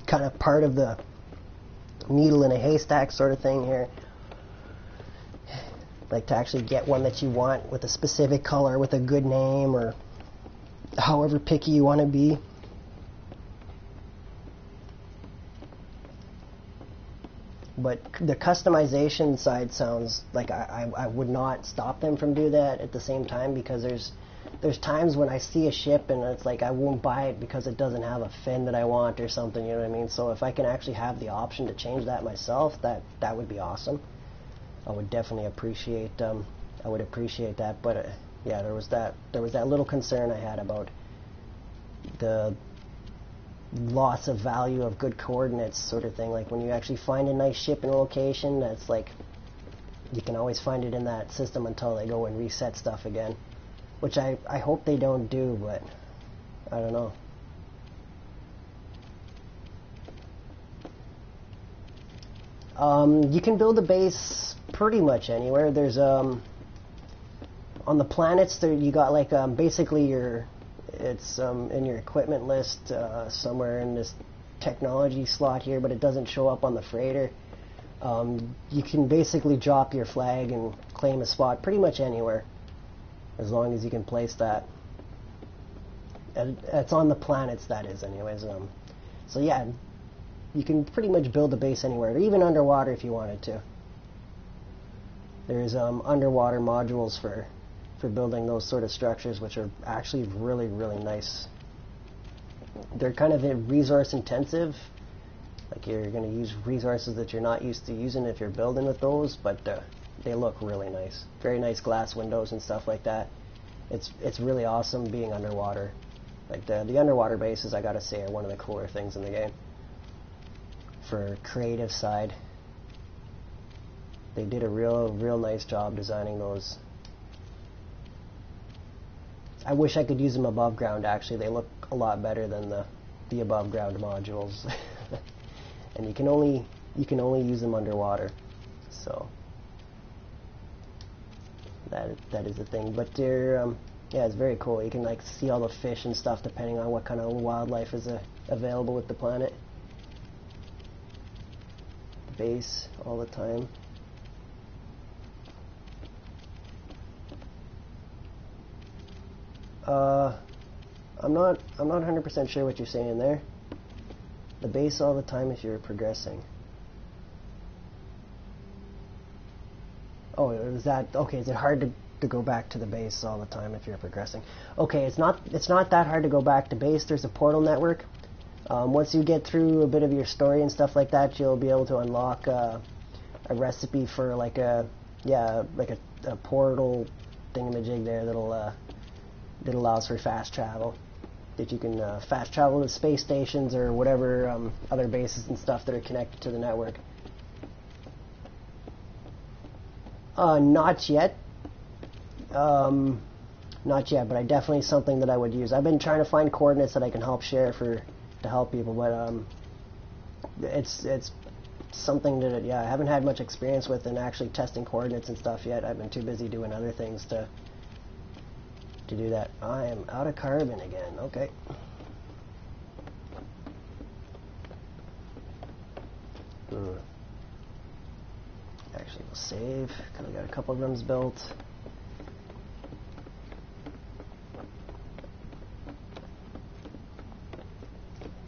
kind of part of the needle in a haystack sort of thing here. Like to actually get one that you want with a specific color, with a good name, or however picky you want to be. But the customization side sounds like I would not stop them from doing that at the same time, because there's times when I see a ship and it's like I won't buy it because it doesn't have a fin that I want or something, you know what I mean? So if I can actually have the option to change that myself, that would be awesome. I would definitely appreciate that. But yeah, there was that little concern I had about the loss of value of good coordinates sort of thing. Like when you actually find a nice ship in a location, that's like you can always find it in that system until they go and reset stuff again, which I hope they don't do, but I don't know. You can build a base pretty much anywhere. There's on the planets there you got like basically it's in your equipment list somewhere in this technology slot here, but it doesn't show up on the freighter. You can basically drop your flag and claim a spot pretty much anywhere, as long as you can place that. And it's on the planets, that is, anyways. So yeah, you can pretty much build a base anywhere, even underwater if you wanted to. There's underwater modules for building those sort of structures, which are actually really, really nice. they're kind of resource intensive. Like you're going to use resources that you're not used to using if you're building with those, but they look really nice. Very nice glass windows and stuff like that. It's really awesome being underwater. Like the underwater bases, I gotta say, are one of the cooler things in the game. For creative side, they did a real nice job designing those. I wish I could use them above ground. Actually, they look a lot better than the above ground modules. And you can only use them underwater, so that is the thing. But they're yeah, it's very cool. You can like see all the fish and stuff depending on what kind of wildlife is available with the planet. Base all the time. I'm not 100% sure what you're saying there. The base all the time if you're progressing. Oh, is that okay? Is it hard to go back to the base all the time if you're progressing? Okay, it's not that hard to go back to base. There's a portal network. Once you get through a bit of your story and stuff like that, you'll be able to unlock a recipe for like a portal thingamajig there that allows for fast travel. That you can fast travel to space stations or whatever other bases and stuff that are connected to the network. Not yet. Not yet, but I definitely something that I would use. I've been trying to find coordinates that I can help share to help people, but it's something that I haven't had much experience with in actually testing coordinates and stuff yet. I've been too busy doing other things to do that. I am out of carbon again. Okay. Actually, we'll save because we got a couple of rooms built.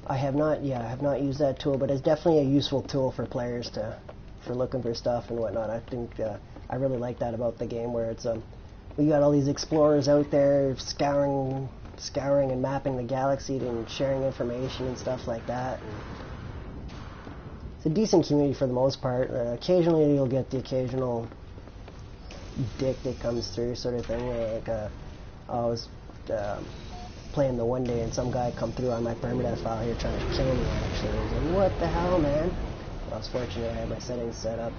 I have not used that tool, but it's definitely a useful tool for players for looking for stuff and whatnot. I think I really like that about the game, where it's we got all these explorers out there scouring and mapping the galaxy and sharing information and stuff like that. And it's a decent community for the most part. Occasionally you'll get the occasional dick that comes through, sort of thing. Like I was playing the one day and some guy come through on my PermaDeath file here trying to kill me. Actually, I was like, "What the hell, man?" I was fortunate I had my settings set up.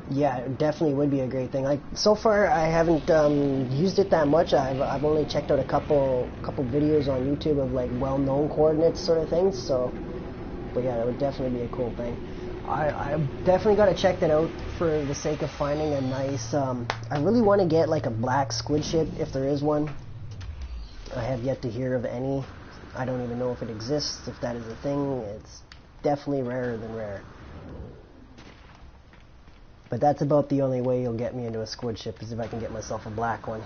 Yeah, it definitely would be a great thing. Like so far, I haven't used it that much. I've only checked out a couple videos on YouTube of like well-known coordinates sort of things. So, but yeah, that would definitely be a cool thing. I definitely got to check that out for the sake of finding a nice. I really want to get like a black squid ship if there is one. I have yet to hear of any. I don't even know if it exists. If that is a thing, it's definitely rarer than rare. But that's about the only way you'll get me into a squid ship, is if I can get myself a black one.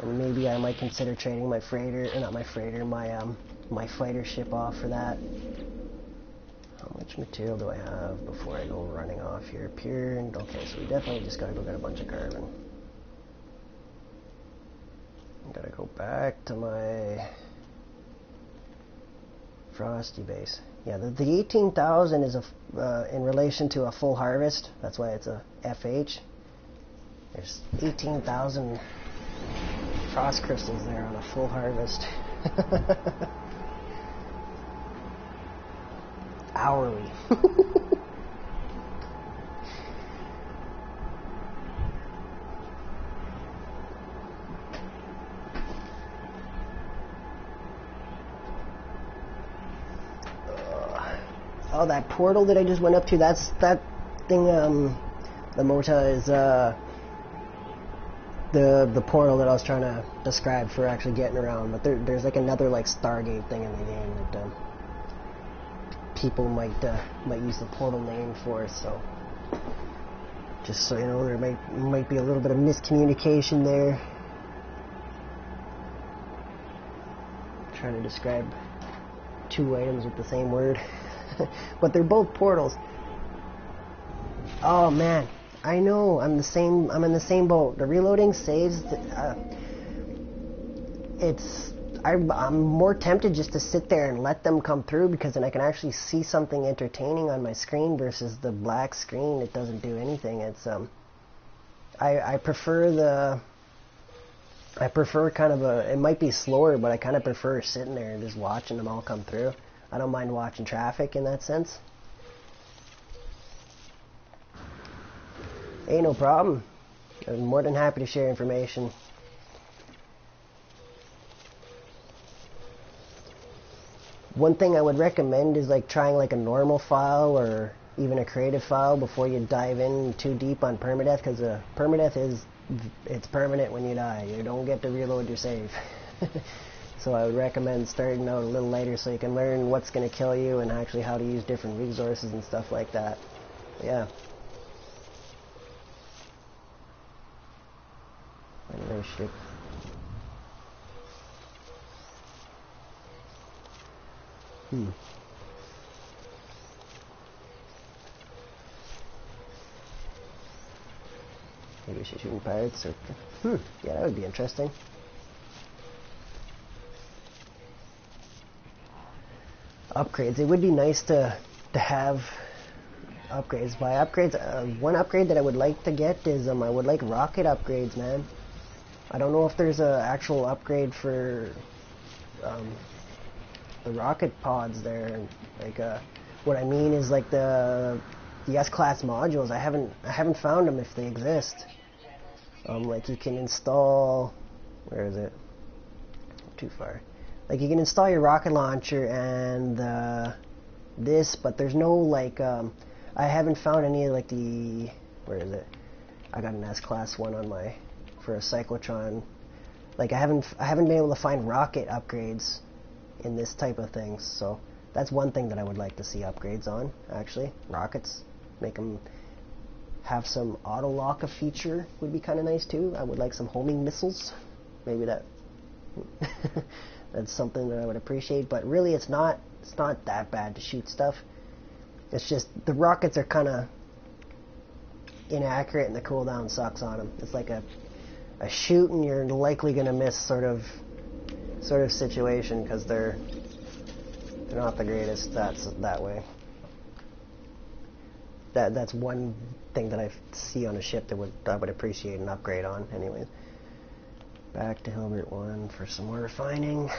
And maybe I might consider trading my freighter, or not my freighter, my fighter ship off for that. How much material do I have before I go running off here? Pure, and okay, so we definitely just gotta go get a bunch of carbon. I gotta go back to my Frosty base. Yeah, the 18,000 is in relation to a full harvest. That's why it's a FH. There's 18,000 frost crystals there on a full harvest. Hourly. Oh, that portal that I just went up to, that thing, the Mota is the portal that I was trying to describe for actually getting around. But there's like another like Stargate thing in the game that people might use the portal name for. So just so you know, there might be a little bit of miscommunication there. I'm trying to describe two items with the same word. But they're both portals. Oh man, I know. I'm in the same boat. The reloading saves. I'm more tempted just to sit there and let them come through, because then I can actually see something entertaining on my screen versus the black screen. It doesn't do anything. It's I prefer kind of it might be slower, but I kind of prefer sitting there and just watching them all come through. I don't mind watching traffic in that sense. Hey, no problem. I'm more than happy to share information. One thing I would recommend is like trying like a normal file or even a creative file before you dive in too deep on permadeath, because permadeath it's permanent when you die. You don't get to reload your save. So I would recommend starting out a little later so you can learn what's going to kill you and actually how to use different resources and stuff like that. But yeah. Another ship. Maybe we should shoot pirates or... yeah, that would be interesting. Upgrades. It would be nice to have upgrades. By upgrades, one upgrade that I would like to get is I would like rocket upgrades, man. I don't know if there's an actual upgrade for the rocket pods there. Like what I mean is like the S-class modules. I haven't found them if they exist. Like you can install, where is it? Too far. Like you can install your rocket launcher and this, but there's no like I haven't found any like the, where is it? I got an S-class one on my for a cyclotron. Like I haven't been able to find rocket upgrades in this type of things. So that's one thing that I would like to see upgrades on. Actually, rockets, make them have some auto lock a feature would be kind of nice too. I would like some homing missiles. Maybe that that's something that I would appreciate. But really, it's not that bad to shoot stuff. It's just the rockets are kind of inaccurate and the cooldown sucks on them. It's like a shoot and you're likely going to miss sort of situation, because they're not the greatest that way. That's one thing that I see on a ship that I would appreciate an upgrade on. Anyways, back to Hilbert 1 for some more refining.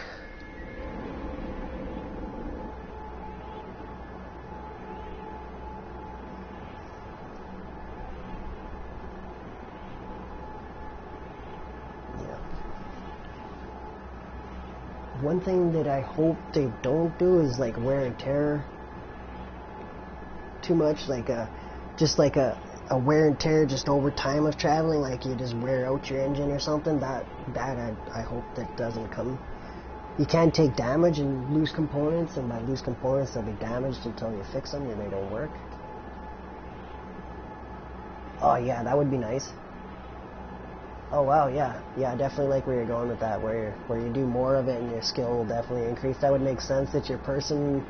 One thing that I hope they don't do is like wear and tear too much, like just like a wear and tear just over time of traveling, like you just wear out your engine or something. That I hope that doesn't come. You can take damage and lose components, and by lose components they'll be damaged until you fix them or they don't work. Oh yeah, that would be nice. Oh wow, yeah, I definitely like where you're going with that, where you do more of it and your skill will definitely increase. That would make sense that your person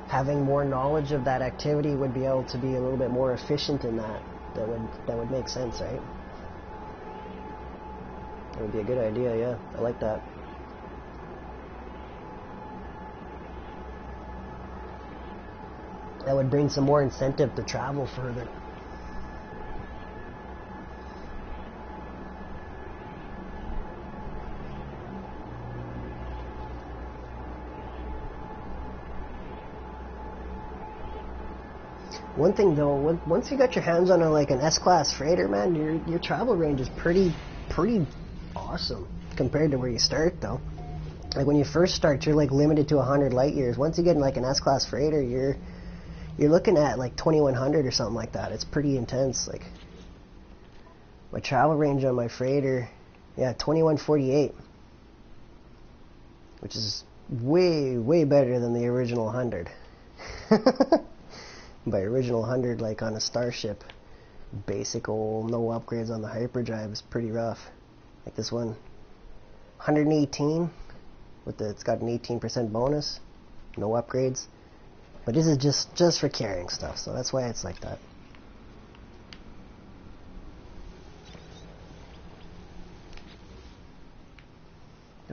having more knowledge of that activity would be able to be a little bit more efficient in that. That would make sense, right? That would be a good idea, yeah. I like that. That would bring some more incentive to travel further. One thing though, once you got your hands on like an S-class freighter, man, your travel range is pretty awesome compared to where you start though. Like when you first start, you're like limited to 100 light years. Once you get in like an S-class freighter, you're looking at like 2100 or something like that. It's pretty intense. Like my travel range on my freighter, yeah, 2148, which is way better than the original 100. By original 100, like on a starship, basic old no upgrades on the hyperdrive is pretty rough. Like this one, 118 with it's got an 18% bonus, no upgrades. But this is just for carrying stuff, so that's why it's like that.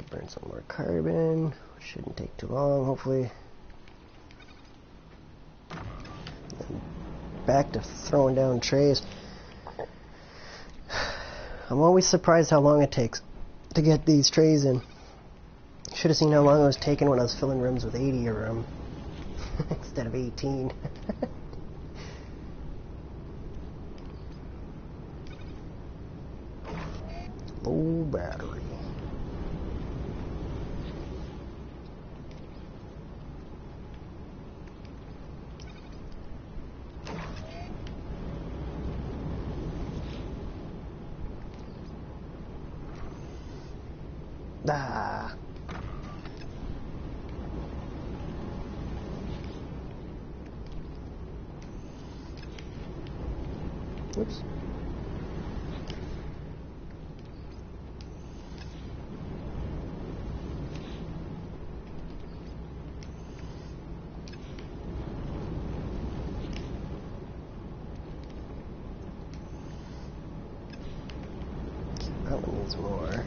burn some more carbon. Shouldn't take too long, hopefully. And back to throwing down trays. I'm always surprised how long it takes to get these trays in. Should have seen how long it was taking when I was filling rooms with 80 a room instead of 18. Low battery. Ah. Oops. That one needs more.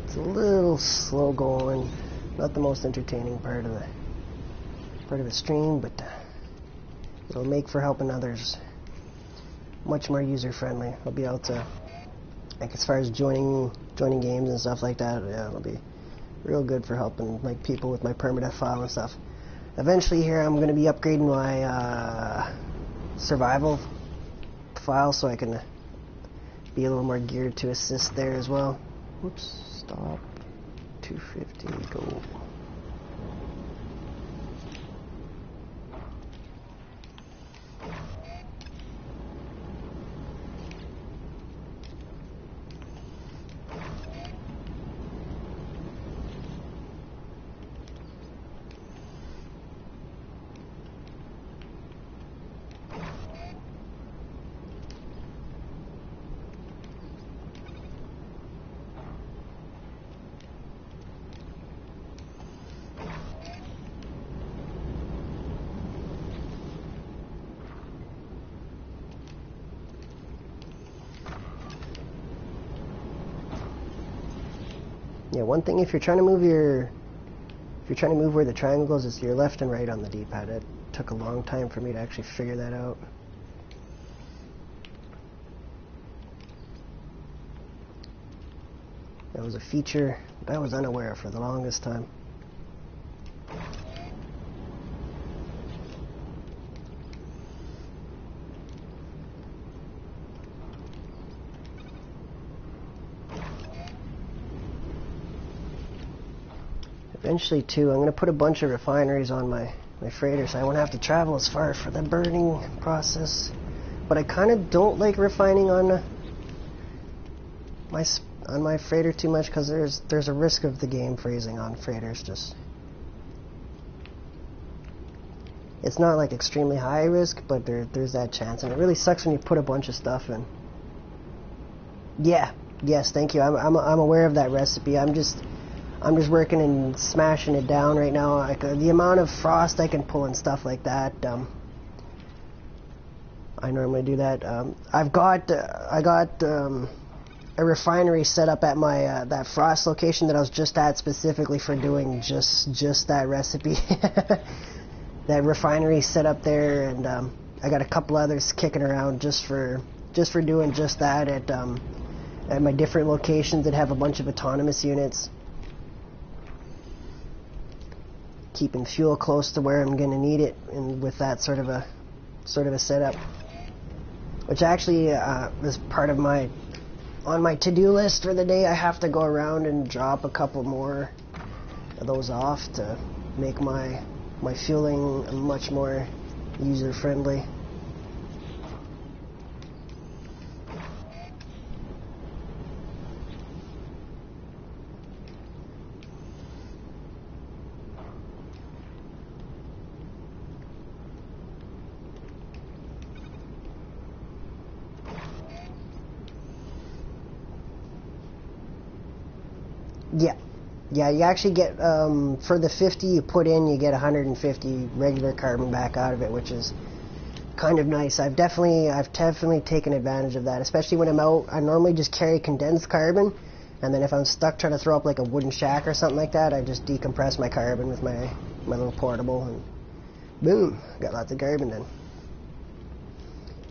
It's a little slow going, not the most entertaining part of the stream, but it'll make for helping others much more user friendly. I'll be able to, like, as far as joining games and stuff like that, yeah, it'll be real good for helping like people with my PermaDeath file and stuff. Eventually here I'm going to be upgrading my survival file so I can be a little more geared to assist there as well. Whoops, stop. 250, go. Yeah, one thing, if you're trying to move where the triangle goes, it's your left and right on the D-pad. It took a long time for me to actually figure that out. That was a feature that I was unaware of for the longest time. Eventually, too, I'm going to put a bunch of refineries on my freighter, so I won't have to travel as far for the burning process. But I kind of don't like refining on my freighter too much, because there's a risk of the game freezing on freighters. Just, it's not like extremely high risk, but there's that chance, and it really sucks when you put a bunch of stuff in. Yeah, yes, thank you. I'm aware of that recipe. I'm just working and smashing it down right now. Like, the amount of frost I can pull and stuff like that. I normally do that. I got a refinery set up at my that frost location that I was just at specifically for doing just that recipe. That refinery set up there, and I got a couple others kicking around just for doing just that at my different locations that have a bunch of autonomous units. Keeping fuel close to where I'm going to need it, and with that sort of a setup, which actually is part of on my to-do list for the day. I have to go around and drop a couple more of those off to make my fueling much more user-friendly. Yeah. Yeah, you actually get, for the 50 you put in, you get 150 regular carbon back out of it, which is kind of nice. I've definitely taken advantage of that, especially when I'm out. I normally just carry condensed carbon, and then if I'm stuck trying to throw up like a wooden shack or something like that, I just decompress my carbon with my little portable, and boom, got lots of carbon then.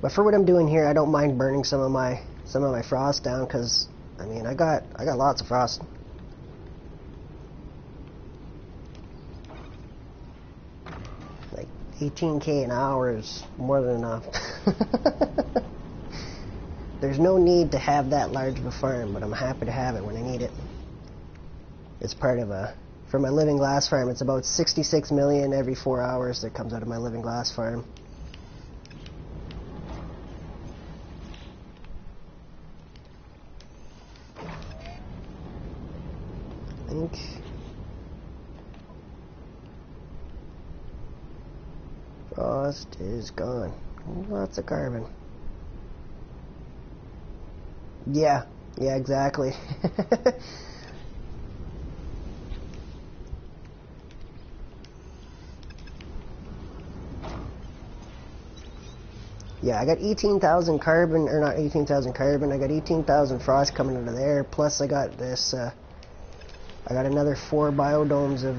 But for what I'm doing here, I don't mind burning some of my frost down, because I mean I got lots of frost. Like 18k an hour is more than enough. There's no need to have that large of a farm, but I'm happy to have it when I need it. It's part of for my living glass farm, it's about 66 million every 4 hours that comes out of my living glass farm. I think frost is gone. Lots of carbon. Yeah, exactly. Yeah, I got 18,000 carbon, or not 18,000 carbon, I got 18,000 frost coming out of there, plus I got this, I got another 4 biodomes of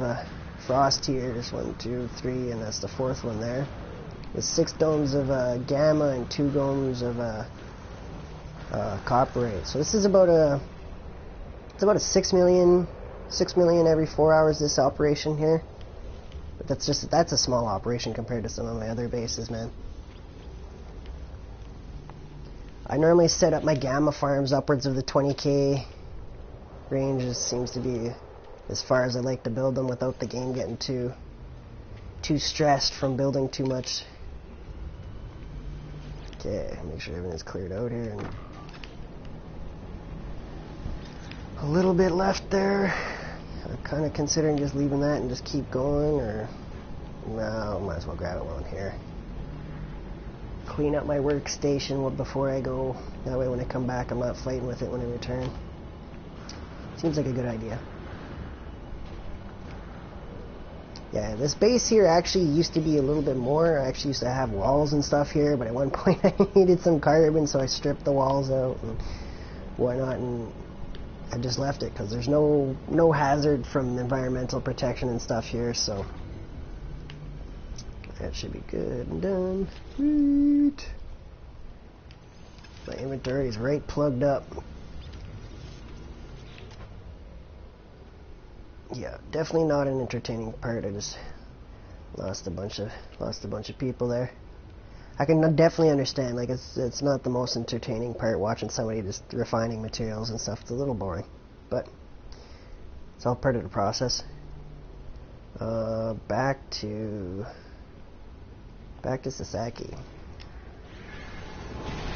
frost here. There's 1, 2, 3, and that's the 4th one there. With 6 domes of gamma and 2 domes of copperate. So this is about a 6 million every 4 hours, this operation here. But that's a small operation compared to some of my other bases, man. I normally set up my gamma farms upwards of the 20k range. This seems to be as far as I like to build them without the game getting too stressed from building too much. Okay, make sure everything's cleared out here. And a little bit left there. I'm kind of considering just leaving that and just keep going, or no, might as well grab it while I'm here. Clean up my workstation before I go. That way when I come back I'm not fighting with it when I return. Seems like a good idea. Yeah, this base here actually used to be a little bit more. I actually used to have walls and stuff here, but at one point I needed some carbon, so I stripped the walls out and whatnot, and I just left it because there's no hazard from environmental protection and stuff here, so that should be good and done. Sweet. My inventory is right plugged up. Yeah, definitely not an entertaining part. I just lost a bunch of people there. I can definitely understand, like, it's not the most entertaining part watching somebody just refining materials and stuff. It's a little boring, but it's all part of the process. Back to Sasaki.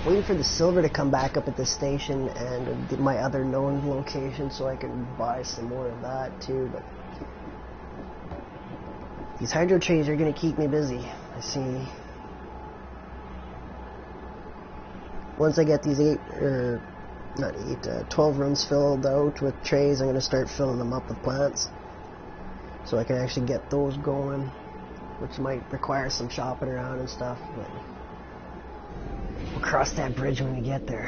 Waiting for the silver to come back up at this station and my other known location so I can buy some more of that too, but these hydro trays are going to keep me busy. I see. Once I get these 12 rooms filled out with trays, I'm going to start filling them up with plants so I can actually get those going, which might require some shopping around and stuff, but we'll cross that bridge when we get there.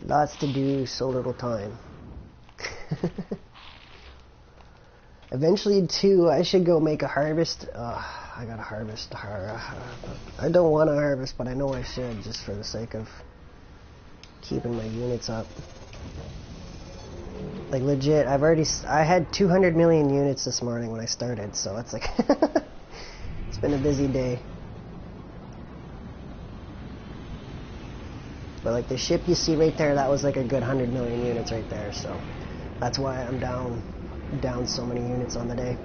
Lots to do, so little time. Eventually, too, I should go make a harvest. I gotta harvest. I don't want to harvest, but I know I should, just for the sake of keeping my units up. Like, legit, I had 200 million units this morning when I started, so it's like, it's been a busy day. But like the ship you see right there, that was like a good 100 million units right there, so that's why I'm down so many units on the day.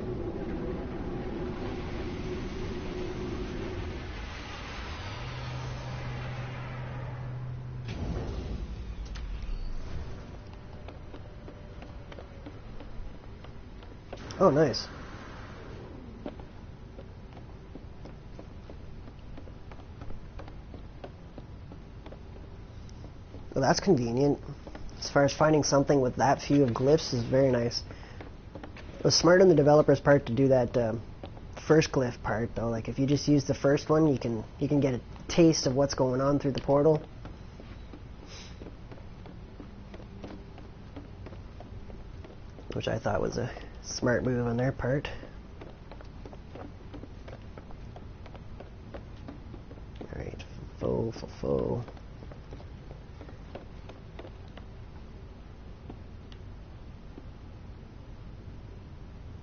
Oh, nice. Well, that's convenient. As far as finding something with that few of glyphs is very nice. It was smart on the developer's part to do that first glyph part, though. Like, if you just use the first one, you can get a taste of what's going on through the portal. Which I thought was a smart move on their part. Alright, faux.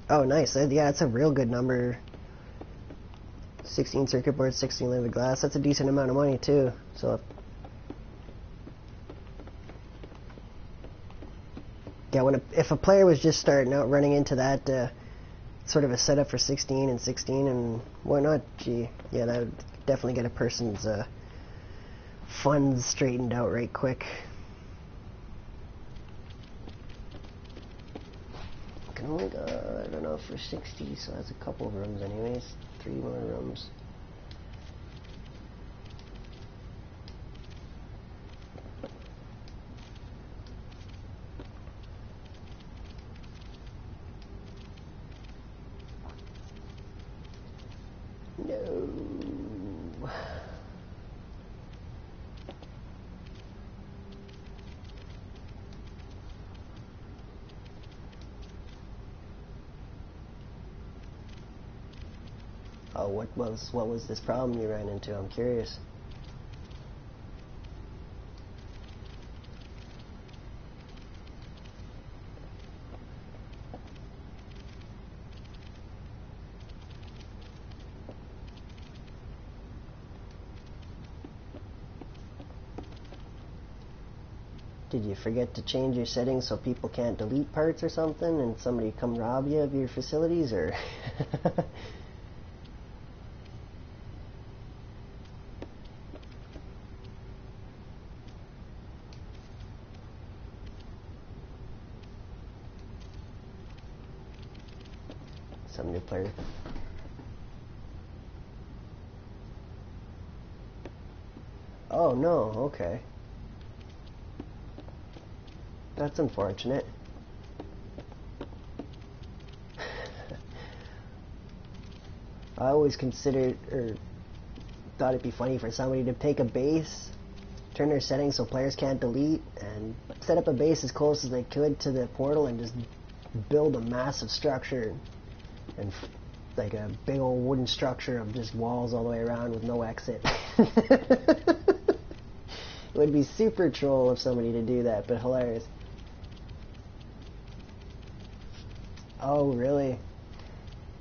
Oh, nice. Yeah, that's a real good number. 16 circuit boards, 16 liquid glass. That's a decent amount of money, too. So, yeah, if a player was just starting out running into that sort of a setup for 16 and 16 and whatnot, gee, yeah, that would definitely get a person's funds straightened out right quick. Can only go, I don't know, for 60, so that's a couple of rooms anyways. 3 more rooms. No. Oh, what was this problem you ran into? I'm curious. Did you forget to change your settings so people can't delete parts or something, and somebody come rob you of your facilities, or? Some new player. Oh no, okay. That's unfortunate. I always considered, or thought it'd be funny for somebody to take a base, turn their settings so players can't delete, and set up a base as close as they could to the portal and just build a massive structure, and like a big old wooden structure of just walls all the way around with no exit. It would be super troll of somebody to do that, but hilarious. Oh, really?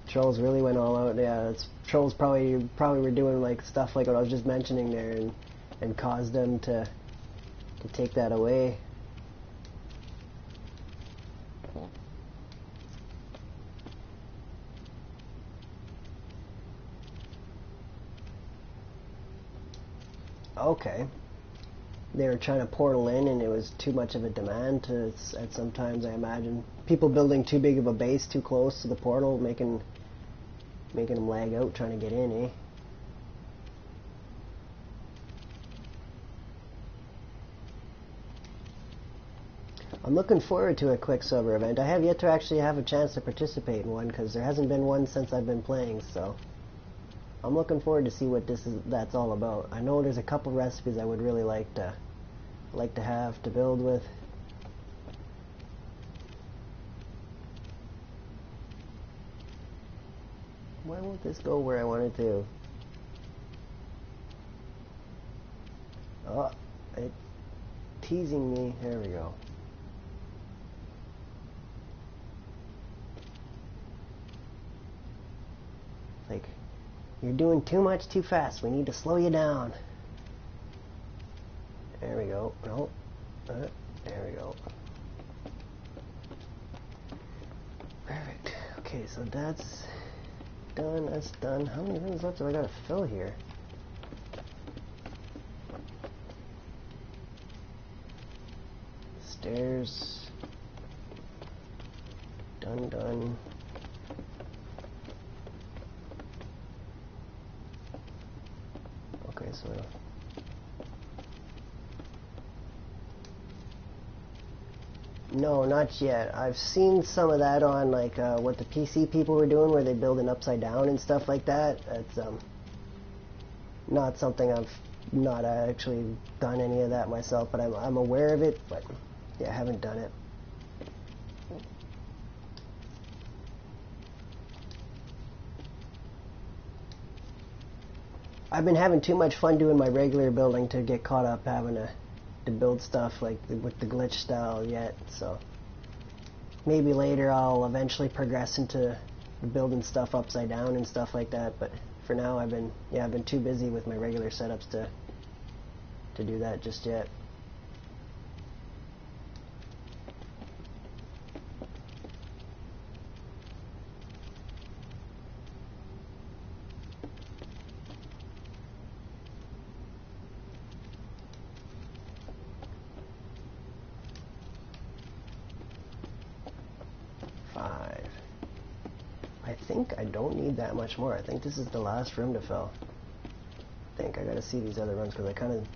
Trolls really went all out. Yeah, trolls probably were doing like stuff like what I was just mentioning there, and caused them to take that away. Okay. They were trying to portal in, and it was too much of a demand at sometimes, I imagine. People building too big of a base too close to the portal, making them lag out trying to get in, eh? I'm looking forward to a Quicksilver event. I have yet to actually have a chance to participate in one, because there hasn't been one since I've been playing, so I'm looking forward to see what that's all about. I know there's a couple recipes I would really like to have to build with. Why won't this go where I want it to? Oh, it's teasing me. There we go. Like, you're doing too much too fast. We need to slow you down. There we go. No. There we go. Perfect. Okay, so that's done. That's done. How many rooms left do I gotta fill here? Stairs. Done. Okay, so No, not yet. I've seen some of that on like what the PC people were doing, where they build an upside down and stuff like that. It's not something I've not actually done any of that myself, but I'm aware of it. But yeah, I haven't done it. I've been having too much fun doing my regular building to get caught up having to build stuff like with the glitch style yet. So maybe later I'll eventually progress into building stuff upside down and stuff like that. But for now, I've been too busy with my regular setups to do that just yet. I think I don't need that much more. I think this is the last room to fill. I think I gotta see these other rooms because I kind of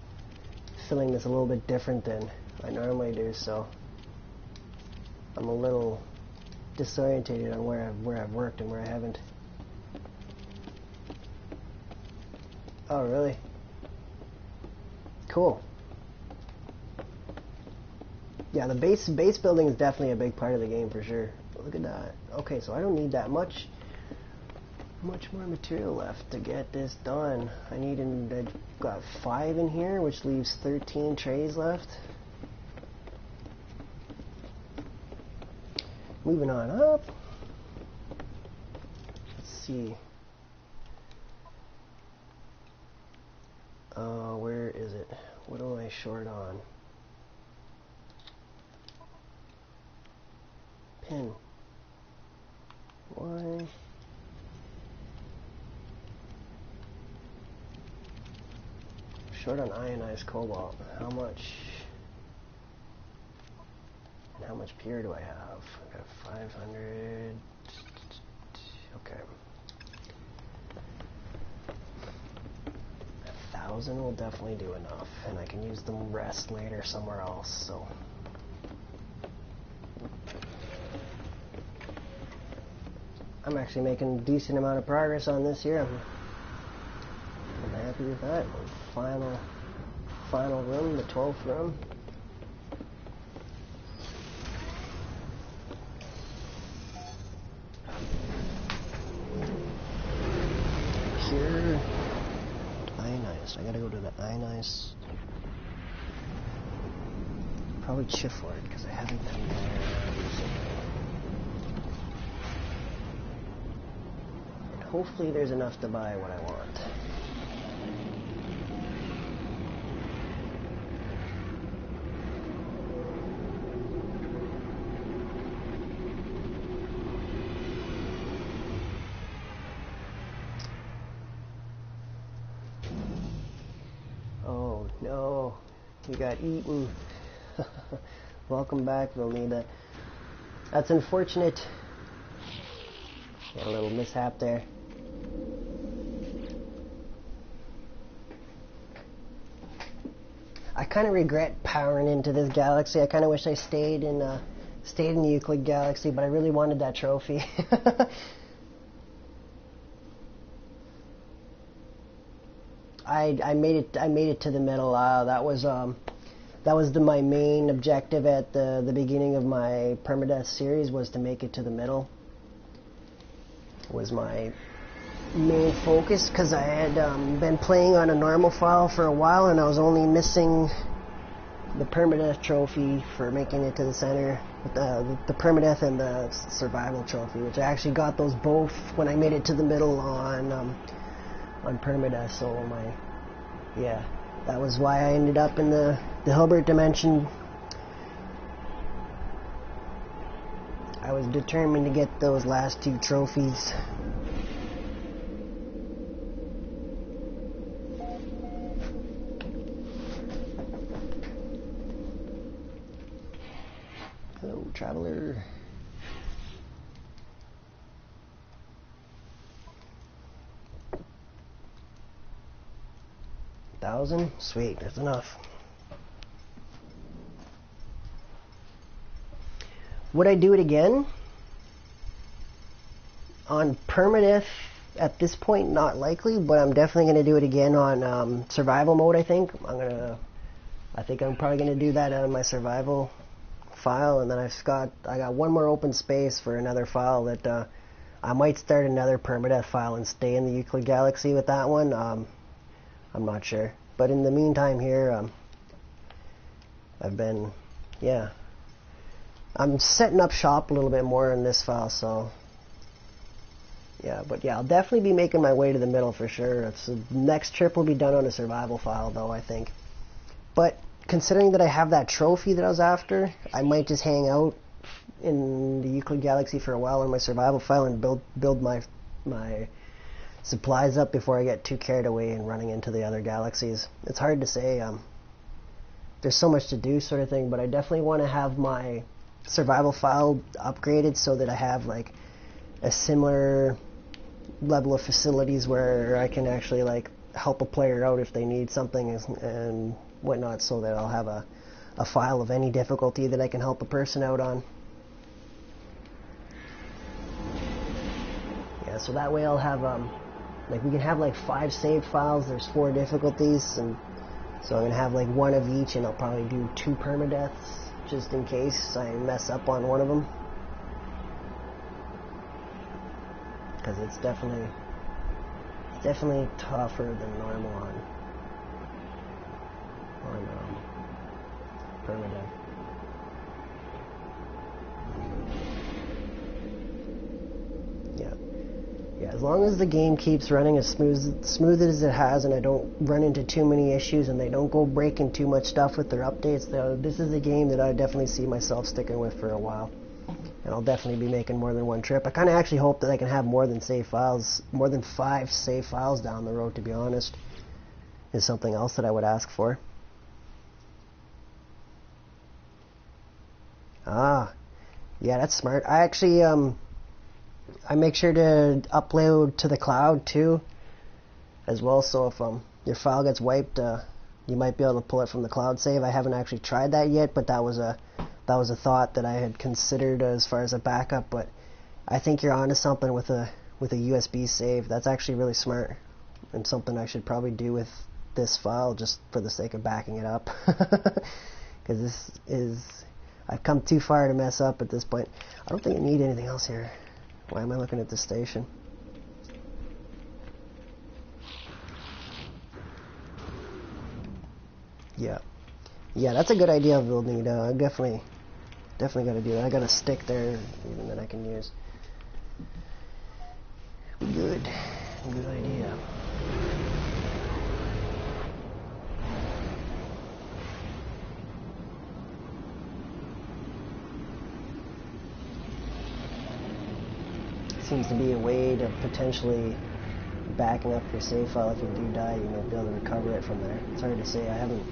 filling this a little bit different than I normally do, so I'm a little disorientated on where I've worked and where I haven't. Oh, really? Cool. Yeah, the base building is definitely a big part of the game for sure. Look at that. Okay, so I don't need that much more material left to get this done. I've got 5 in here, which leaves 13 trays left. Moving on up. Let's see. Where is it? What am I short on? Pin. Why? Short on ionized cobalt. How much? And how much pure do I have? I got 500. Okay. 1,000 will definitely do enough, and I can use the rest later somewhere else. So. I'm actually making a decent amount of progress on this here. I'm happy with that. Final room, the 12th room. Pure ionized. I gotta go to the ionized. Probably Chifford because I haven't been there. Hopefully there's enough to buy what I want. Oh no, you got eaten. Welcome back, Vilnita. That's unfortunate. Got a little mishap there. I kind of regret powering into this galaxy. I kind of wish I stayed in the Euclid galaxy, but I really wanted that trophy. I made it to the middle. That was my main objective at the beginning of my PermaDeath series, was to make it to the middle. Was my main focus, because I had been playing on a normal file for a while, and I was only missing the PermaDeath trophy for making it to the center, the PermaDeath and the survival trophy, which I actually got those both when I made it to the middle on PermaDeath. So that was why I ended up in the Hilbert dimension. I was determined to get those last 2 trophies. Hello, traveler. $1,000? Sweet, that's enough. Would I do it again? On PermaDeath, at this point, not likely, but I'm definitely going to do it again on survival mode, I think. I think I'm probably going to do that on my survival file, and then I got one more open space for another file that I might start another PermaDeath file and stay in the Euclid Galaxy with that one. I'm not sure. But in the meantime here, I'm setting up shop a little bit more in this file, so yeah, but yeah, I'll definitely be making my way to the middle for sure. The next trip will be done on a survival file, though, I think. But considering that I have that trophy that I was after, I might just hang out in the Euclid Galaxy for a while on my survival file and build my supplies up before I get too carried away and running into the other galaxies. It's hard to say. There's so much to do, sort of thing, but I definitely want to have my survival file upgraded so that I have like a similar level of facilities where I can actually like help a player out if they need something and whatnot, so that I'll have a file of any difficulty that I can help a person out on. Yeah, so that way I'll have like we can have like 5 save files. There's 4 difficulties, and so I'm gonna have like one of each, and I'll probably do 2 permadeaths just in case I mess up on one of them, because it's definitely tougher than normal on permadeath. Yeah, as long as the game keeps running as smooth as it has, and I don't run into too many issues, and they don't go breaking too much stuff with their updates, this is a game that I definitely see myself sticking with for a while. And I'll definitely be making more than one trip. I kind of actually hope that I can have more than 5 save files down the road, to be honest, is something else that I would ask for. Ah, yeah, that's smart. I actually, I make sure to upload to the cloud too, as well, so if your file gets wiped, you might be able to pull it from the cloud save. I haven't actually tried that yet, but that was a thought that I had considered as far as a backup. But I think you're onto something with a USB save. That's actually really smart, and something I should probably do with this file just for the sake of backing it up, because I've come too far to mess up at this point. I don't think I need anything else here. Why am I looking at this station? Yeah, that's a good idea of building it. I definitely got to do that. I got a stick there even that I can use. Good idea. Seems to be a way to potentially backing up your save file. If you do die, you might be able to recover it from there. It's hard to say. I haven't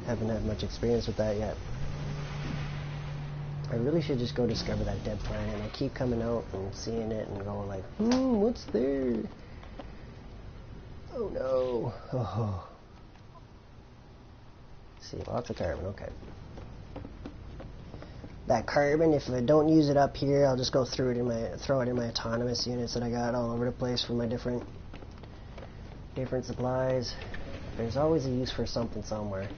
had much experience with that yet. I really should just go discover that dead planet. I keep coming out and seeing it and going like, what's there? Oh no. Oh. See, lots of carbon. Okay. That carbon, if I don't use it up here, I'll just go throw it in my autonomous units that I got all over the place for my different supplies. There's always a use for something somewhere.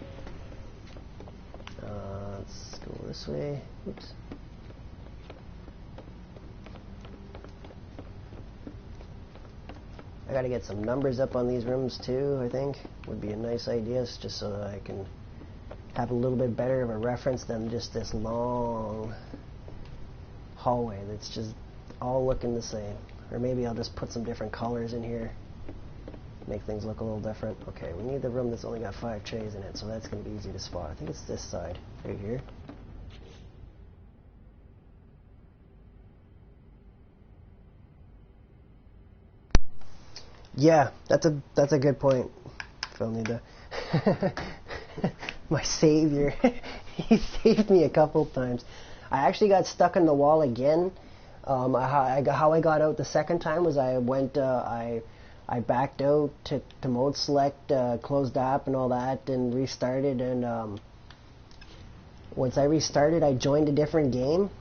Let's go this way. Oops. I gotta get some numbers up on these rooms too, I think. Would be a nice idea, just so that I can have a little bit better of a reference than just this long hallway that's just all looking the same. Or maybe I'll just put some different colors in here, make things look a little different. Okay, we need the room that's only got 5 trays in it, so that's going to be easy to spot. I think it's this side, right here. Yeah, that's a good point. Phil need to my savior. He saved me a couple times. I actually got stuck in the wall again. How I got out the second time was I backed out to mode select, closed the app and all that, and restarted, and once I restarted, I joined a different game,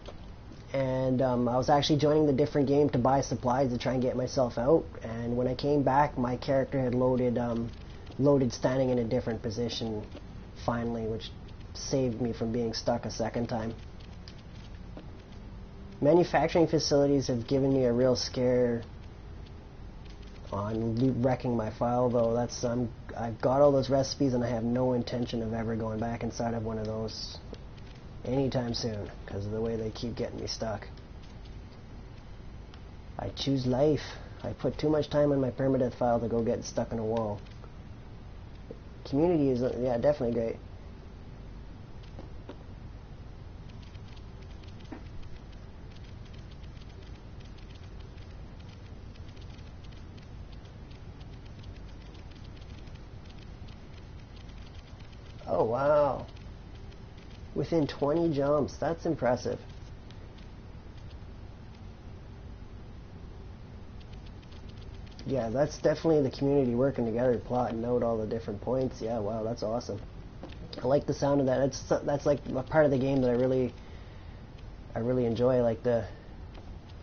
and I was actually joining the different game to buy supplies to try and get myself out. And when I came back, my character had loaded standing in a different position finally, which saved me from being stuck a second time. Manufacturing facilities have given me a real scare on wrecking my file, though. I've got all those recipes, and I have no intention of ever going back inside of one of those anytime soon because of the way they keep getting me stuck. I choose life. I put too much time on my PermaDeath file to go get stuck in a wall. Community is, yeah, definitely great. Oh, wow. Within 20 jumps. That's impressive. Yeah, that's definitely the community working together, plotting out all the different points. Yeah, wow, that's awesome. I like the sound of that. That's like a part of the game that I really enjoy, like the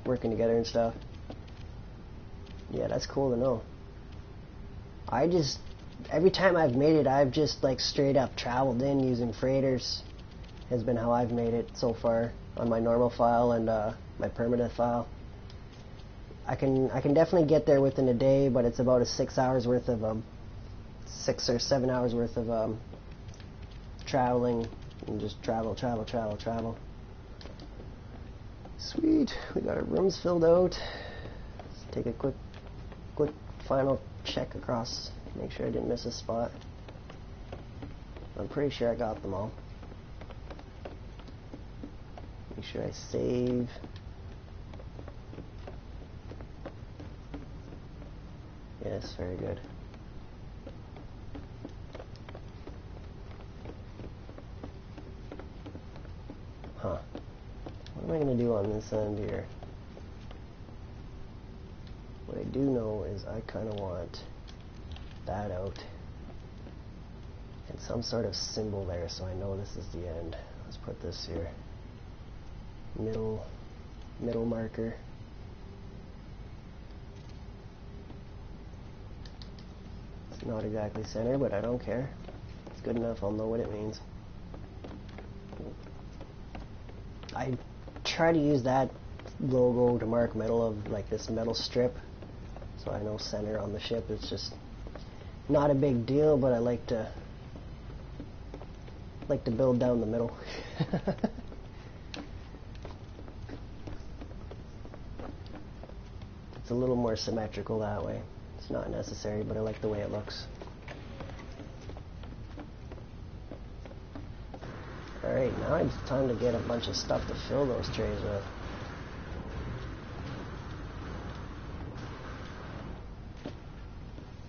working together and stuff. Yeah, that's cool to know. Every time I've made it, I've just like straight up traveled in using freighters. Has been how I've made it so far on my normal file and my PermaDeath file. I can definitely get there within a day, but it's about a 6 hours worth of 6 or 7 hours worth of traveling and just travel. Sweet, we got our rooms filled out. Let's take a quick final check across, make sure I didn't miss a spot. I'm pretty sure I got them all. Make sure I save. Yes, very good. Huh. What am I going to do on this end here? What I do know is I kind of want that out and some sort of symbol there so I know this is the end. Let's put this here. Middle marker. It's not exactly center, but I don't care. It's good enough, I'll know what it means. I try to use that logo to mark middle of like this metal strip, so I know center on the ship. It's just not a big deal, but I like to build down the middle. It's a little more symmetrical that way. It's not necessary, but I like the way it looks. Alright, now it's time to get a bunch of stuff to fill those trays with.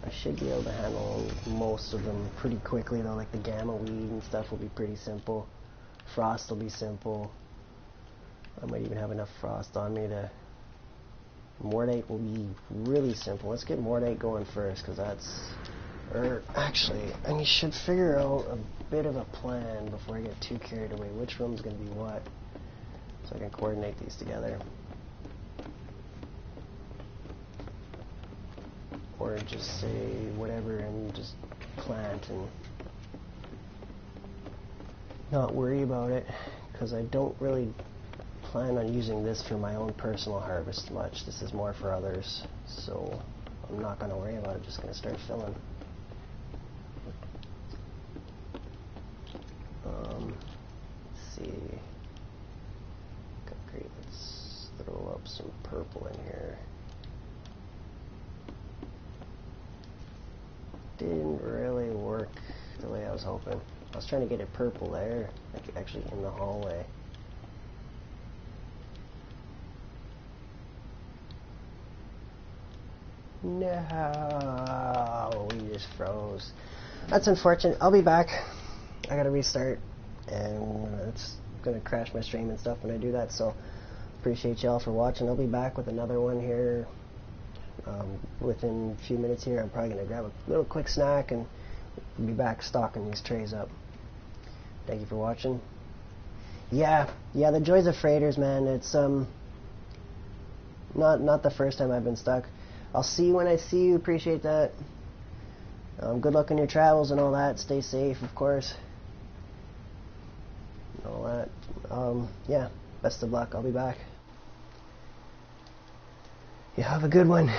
I should be able to handle most of them pretty quickly though, like the gamma weed and stuff will be pretty simple. Frost will be simple. I might even have enough frost on me to... Mordite will be really simple. Let's get Mordite going first, because that's... actually, I should figure out a bit of a plan before I get too carried away. Which room's going to be what? So I can coordinate these together. Or just say whatever and just plant and not worry about it, because I don't really plan on using this for my own personal harvest much. This is more for others, so I'm not going to worry about it. Just going to start filling. Let's see. Great. Let's throw up some purple in here. Didn't really work the way I was hoping. I was trying to get it purple there, like actually in the hallway. No, we just froze. That's unfortunate. I'll be back. I gotta restart, and it's gonna crash my stream and stuff when I do that, so appreciate y'all for watching. I'll be back with another one here within a few minutes here. I'm probably gonna grab a little quick snack and be back stocking these trays up. Thank you for watching. Yeah, the joys of freighters, man. It's not the first time I've been stuck. I'll see you when I see you. Appreciate that. Good luck in your travels and all that. Stay safe, of course. And all that. Yeah, best of luck. I'll be back. You have a good one.